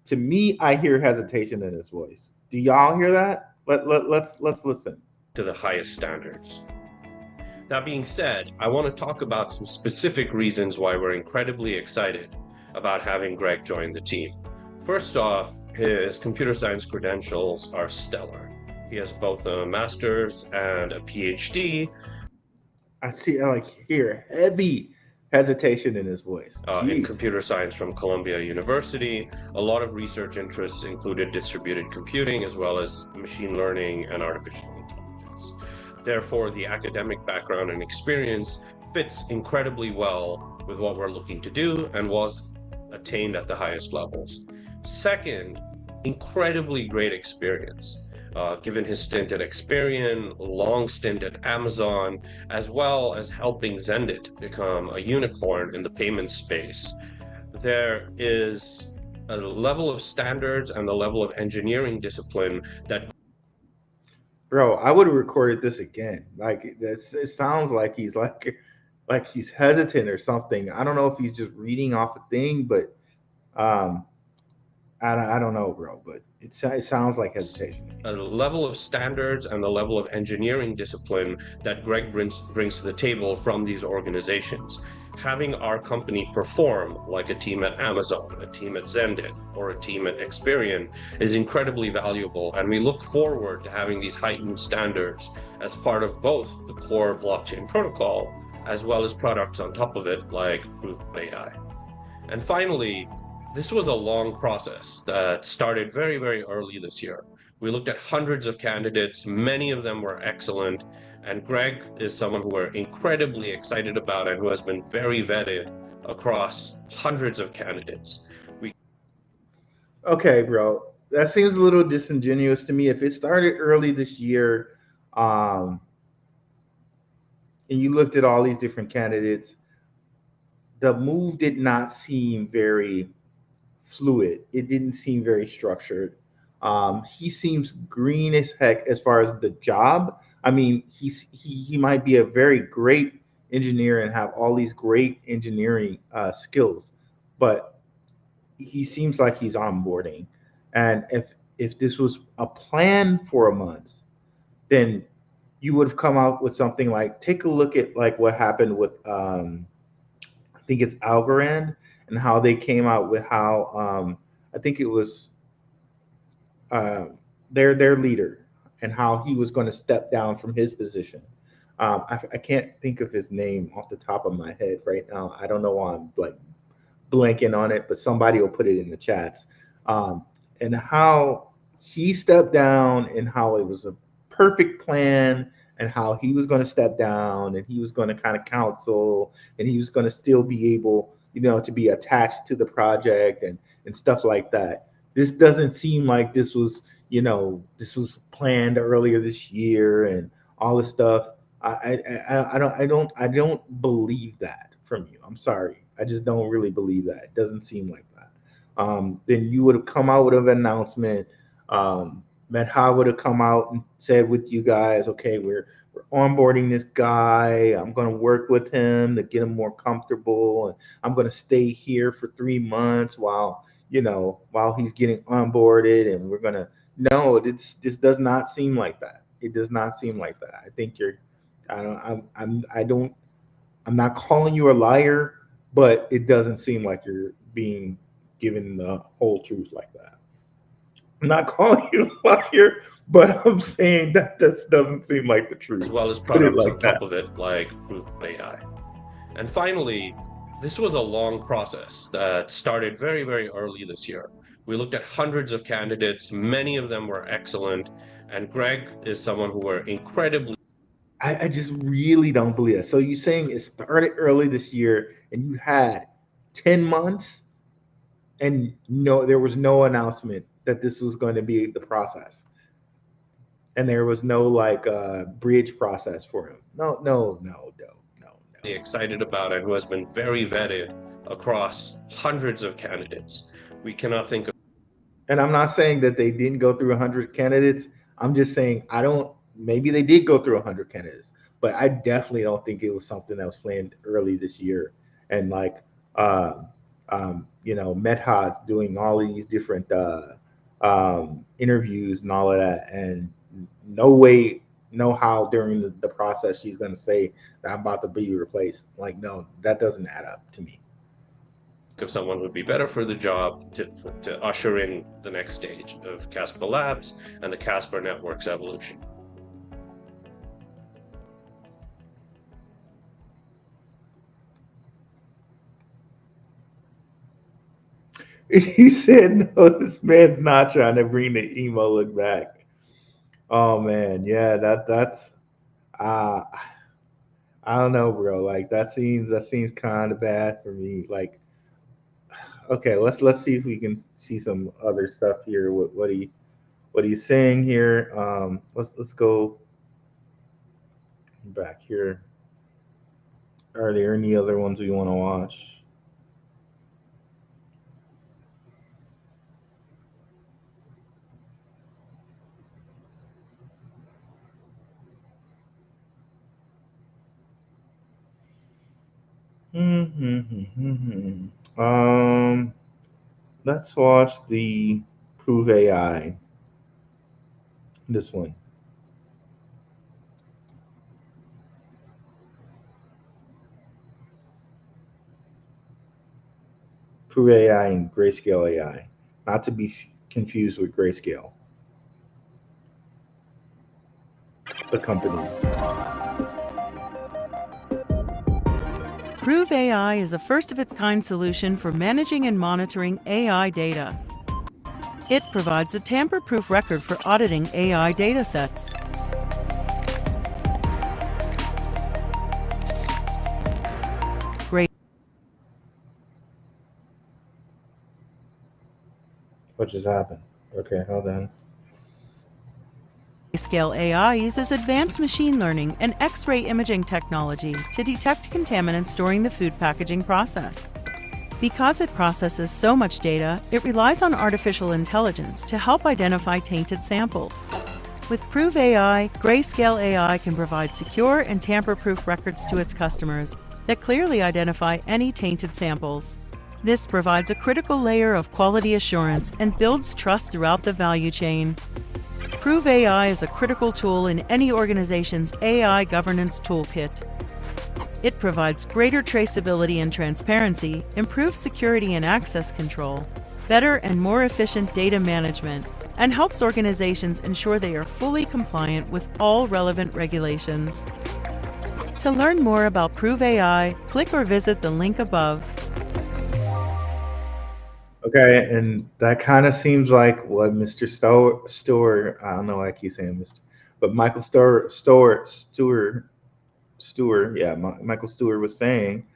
[SPEAKER 1] to me, I hear hesitation in his voice. Do y'all hear that? Let's listen.
[SPEAKER 4] To the highest standards. That being said, I want to talk about some specific reasons why we're incredibly excited about having Greg join the team. First off, his computer science credentials are stellar. He has both a master's and a PhD.
[SPEAKER 1] I hear heavy hesitation in his voice.
[SPEAKER 4] In computer science from Columbia University. A lot of research interests included distributed computing as well as machine learning and artificial intelligence. Therefore, the academic background and experience fits incredibly well with what we're looking to do and was attained at the highest levels. Second, incredibly great experience. Given his stint at Experian, long stint at Amazon, as well as helping Zendit become a unicorn in the payment space, there is a level of standards and a level of engineering discipline that.
[SPEAKER 1] Bro, I would have recorded this again. Like that's it sounds like he's hesitant or something. I don't know if he's just reading off a thing, but um I don't know, bro, but it sounds like hesitation.
[SPEAKER 4] A level of standards and a level of engineering discipline that Greg brings to the table from these organizations. Having our company perform like a team at Amazon, a team at Zendit, or a team at Experian is incredibly valuable, and we look forward to having these heightened standards as part of both the core blockchain protocol as well as products on top of it like Proof.ai. And finally, this was a long process that started very, very early this year. We looked at hundreds of candidates, many of them were excellent, and Greg is someone who we're incredibly excited about and who has been very vetted across hundreds of candidates.
[SPEAKER 1] Okay, bro. That seems a little disingenuous to me. If it started early this year, and you looked at all these different candidates, the move did not seem very fluid. It didn't seem very structured. He seems green as heck as far as the job. I mean, he might be a very great engineer and have all these great engineering skills, but he seems like he's onboarding. And if this was a plan for a month, then you would have come out with something like take a look at like what happened with I think it's Algorand and how they came out with how I think it was their leader and how he was going to step down from his position. I can't think of his name off the top of my head right now. I don't know why I'm like blanking on it, but somebody will put it in the chats. And how he stepped down and how it was a perfect plan and how he was going to step down and he was going to kind of counsel and he was going to still be able, to be attached to the project and stuff like that. This doesn't seem like this was, this was planned earlier this year and all this stuff. I don't believe that from you. I'm sorry. I just don't really believe that. It doesn't seem like that. Then you would have come out with an announcement. Metapath would have come out and said with you guys, okay, we're onboarding this guy. I'm going to work with him to get him more comfortable, and I'm going to stay here for 3 months while he's getting onboarded, and we're going to. No, this does not seem like that. It does not seem like that. I think I'm not calling you a liar, but it doesn't seem like you're being given the whole truth like that. I'm not calling you a liar, but I'm saying that this doesn't seem like the truth.
[SPEAKER 4] As well as products on top of it, like Proof.ai. And finally, this was a long process that started very, very early this year. We looked at hundreds of candidates, many of them were excellent, and Greg is someone who we're incredibly.
[SPEAKER 1] I just really don't believe that. So you're saying it started early this year and you had 10 months and there was no announcement that this was going to be the process. And there was no bridge process for him. No.
[SPEAKER 4] Excited about it, who has been very vetted across hundreds of candidates. We cannot think of.
[SPEAKER 1] And I'm not saying that they didn't go through 100 candidates. I'm just saying maybe they did go through 100 candidates, but I definitely don't think it was something that was planned early this year. And Metapath doing all these different interviews and all of that, and no how during the process she's going to say that I'm about to be replaced. No, that doesn't add up to me.
[SPEAKER 4] Of someone who would be better for the job to usher in the next stage of Casper Labs and the Casper network's evolution.
[SPEAKER 1] He said, no, this man's not trying to bring the emo look back. Oh man, yeah, Uh, I don't know, bro. Like that seems kind of bad for me. Like, okay, let's see if we can see some other stuff here. What he's saying here. Let's go back here. Are there any other ones we want to watch? Um, let's watch the Prove AI. This one, Prove AI and Grayscale AI, not to be confused with Grayscale, the company.
[SPEAKER 6] Prove AI is a first of its kind solution for managing and monitoring AI data. It provides a tamper proof record for auditing AI datasets.
[SPEAKER 1] What just happened? Okay, hold on.
[SPEAKER 6] Grayscale AI uses advanced machine learning and X-ray imaging technology to detect contaminants during the food packaging process. Because it processes so much data, it relies on artificial intelligence to help identify tainted samples. With Prove AI, Grayscale AI can provide secure and tamper-proof records to its customers that clearly identify any tainted samples. This provides a critical layer of quality assurance and builds trust throughout the value chain. Prove AI is a critical tool in any organization's AI governance toolkit. It provides greater traceability and transparency, improved security and access control, better and more efficient data management, and helps organizations ensure they are fully compliant with all relevant regulations. To learn more about Prove AI, click or visit the link above.
[SPEAKER 1] Okay, and that kind of seems like what Mr. Stewart, I don't know why I keep saying Mr., but Michael Stewart, yeah, Michael Stewart was saying,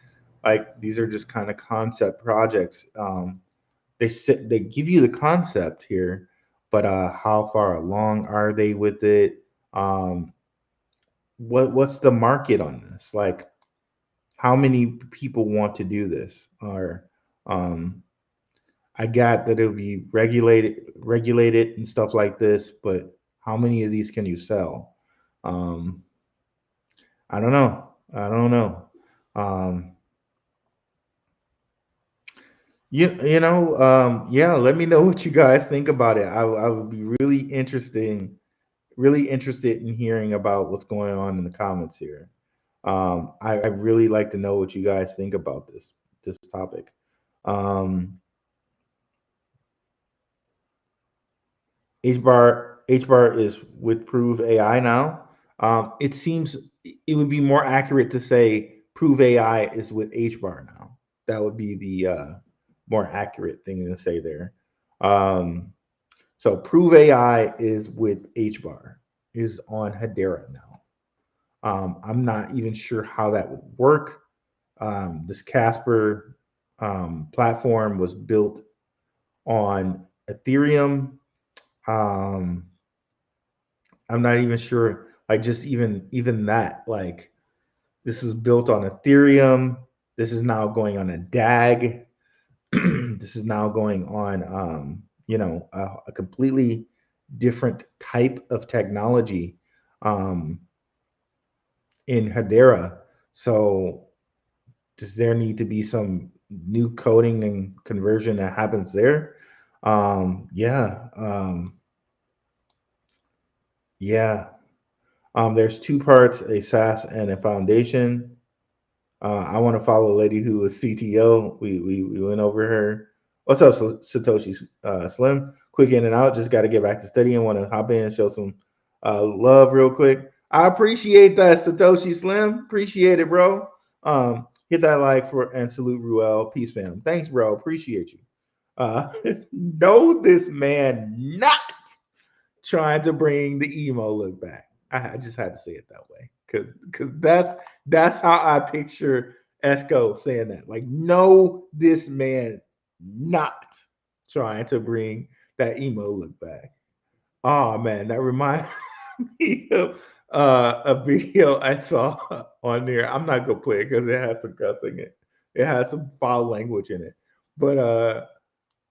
[SPEAKER 1] like these are just kind of concept projects. They give you the concept here, but how far along are they with it? Um, what's the market on this? Like, how many people want to do this? Or um, I got that it'll be regulated and stuff like this, but how many of these can you sell? Um, I don't know. I don't know. Um, yeah. Let me know what you guys think about it. I would be really interested in hearing about what's going on in the comments here. I really like to know what you guys think about this topic. Um, H bar is with Prove AI now. It seems it would be more accurate to say Prove AI is with H bar now. That would be the more accurate thing to say there. Um, so Prove AI is with H bar, is on Hedera now. I'm not even sure how that would work. This Casper platform was built on Ethereum. Um, I'm not even sure, like just even that, like this is built on Ethereum. This is now going on a DAG. This is now going on, a completely different type of technology um, in Hedera. So does there need to be some new coding and conversion that happens there? Yeah, yeah. There's two parts, a SaaS and a foundation. I want to follow a lady who was CTO. We went over her. What's up, Satoshi Slim? Quick in and out. Just got to get back to studying. Want to hop in and show some love real quick. I appreciate that, Satoshi Slim. Appreciate it, bro. Hit that like for and salute Ruel. Peace, fam. Thanks, bro. Appreciate you. Know this man not trying to bring the emo look back. I just had to say it that way because that's how I picture Esco saying that. Like, no, this man not trying to bring that emo look back. Oh man, that reminds me of a video I saw on there. I'm not gonna play it because it has some cussing in it. It has some foul language in it. But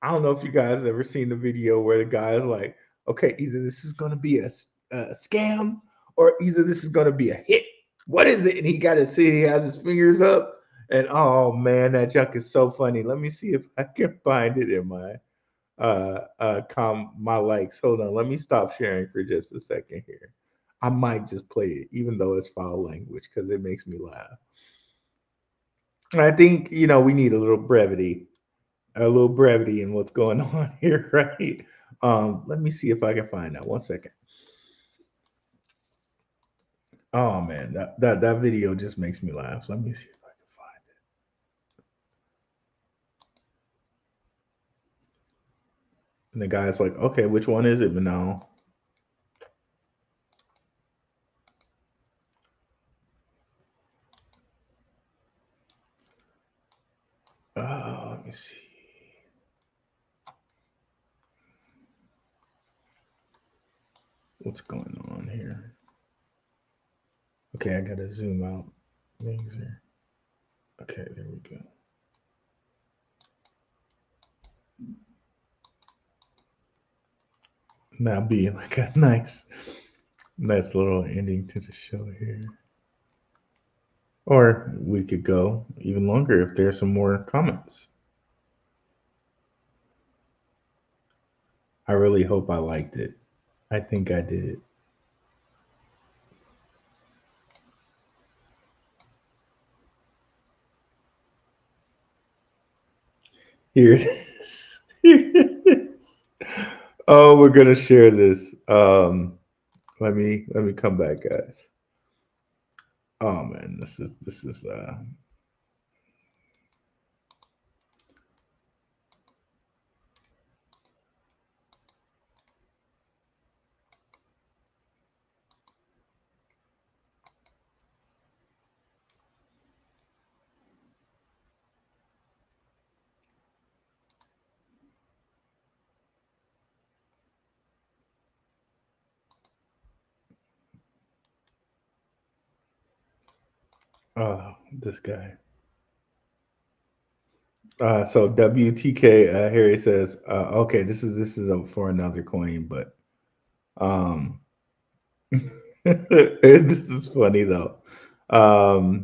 [SPEAKER 1] I don't know if you guys ever seen the video where the guy is like, okay, either this is gonna be a scam or either this is gonna be a hit. What is it? And he got to see he has his fingers up. And oh man, that junk is so funny. Let me see if I can find it in my likes. Hold on, let me stop sharing for just a second here. I might just play it, even though it's foul language, because it makes me laugh. And I think we need a little brevity in what's going on here, right? Let me see if I can find that. One second. Oh man, that video just makes me laugh. Let me see if I can find it. And the guy's like, okay, which one is it, Manal? Let me see. What's going on here? Okay, I gotta zoom out things here. Okay, there we go. Now be like a nice little ending to the show here. Or we could go even longer if there's some more comments. I really hope I liked it. I think I did. Here it is. Here it is. Oh, we're gonna share this. Let me come back, guys. Oh man, this is this guy. So WTK Harry says, okay, this is for another coin, but this is funny though. I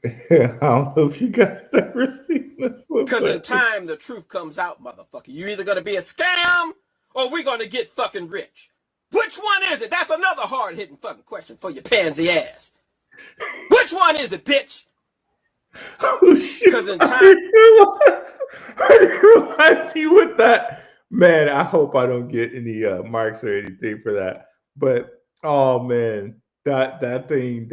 [SPEAKER 1] don't know if you guys ever seen this one.
[SPEAKER 7] Because in time, the truth comes out, motherfucker. You're either going to be a scam or we're going to get fucking rich. Which one is it? That's another hard-hitting fucking question for your pansy ass. Which one is it, bitch?
[SPEAKER 1] Oh shit!
[SPEAKER 7] Because in time,
[SPEAKER 1] I didn't realize he with that. Man, I hope I don't get any marks or anything for that. But oh man, that thing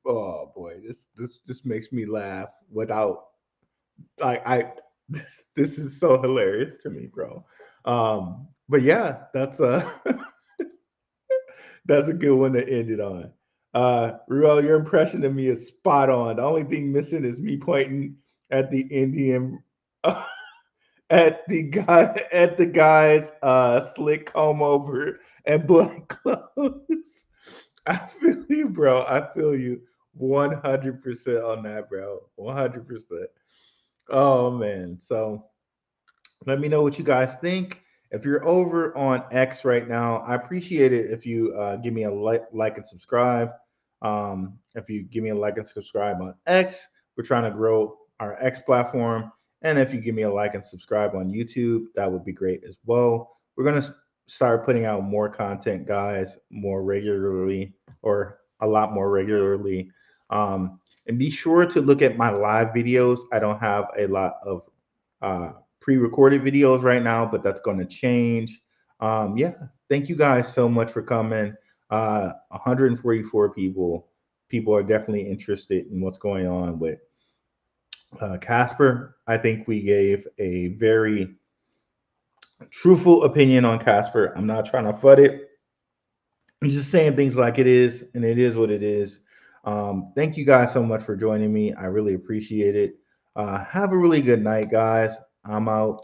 [SPEAKER 1] oh boy, this makes me laugh without I this is so hilarious to me, bro. But yeah, that's that's a good one to end it on. Ruel, your impression of me is spot on. The only thing missing is me pointing at the Indian, at the guy's slick comb over and black clothes. I feel you, bro. I feel you 100% on that, bro. 100%. Oh man. So let me know what you guys think. If you're over on X right now, I appreciate it if you give me a like and subscribe. If you give me a like and subscribe on X, we're trying to grow our X platform. And if you give me a like and subscribe on YouTube, that would be great as well. We're going to start putting out more content, guys, more regularly, or a lot more regularly. And be sure to look at my live videos. I don't have a lot of pre-recorded videos right now, but that's going to change. Yeah, thank you guys so much for coming. 144 people. People are definitely interested in what's going on with Casper. I think we gave a very truthful opinion on Casper. I'm not trying to FUD it. I'm just saying things like it is, and it is what it is. Thank you guys so much for joining me. I really appreciate it. Have a really good night, guys. I'm out.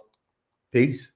[SPEAKER 1] Peace.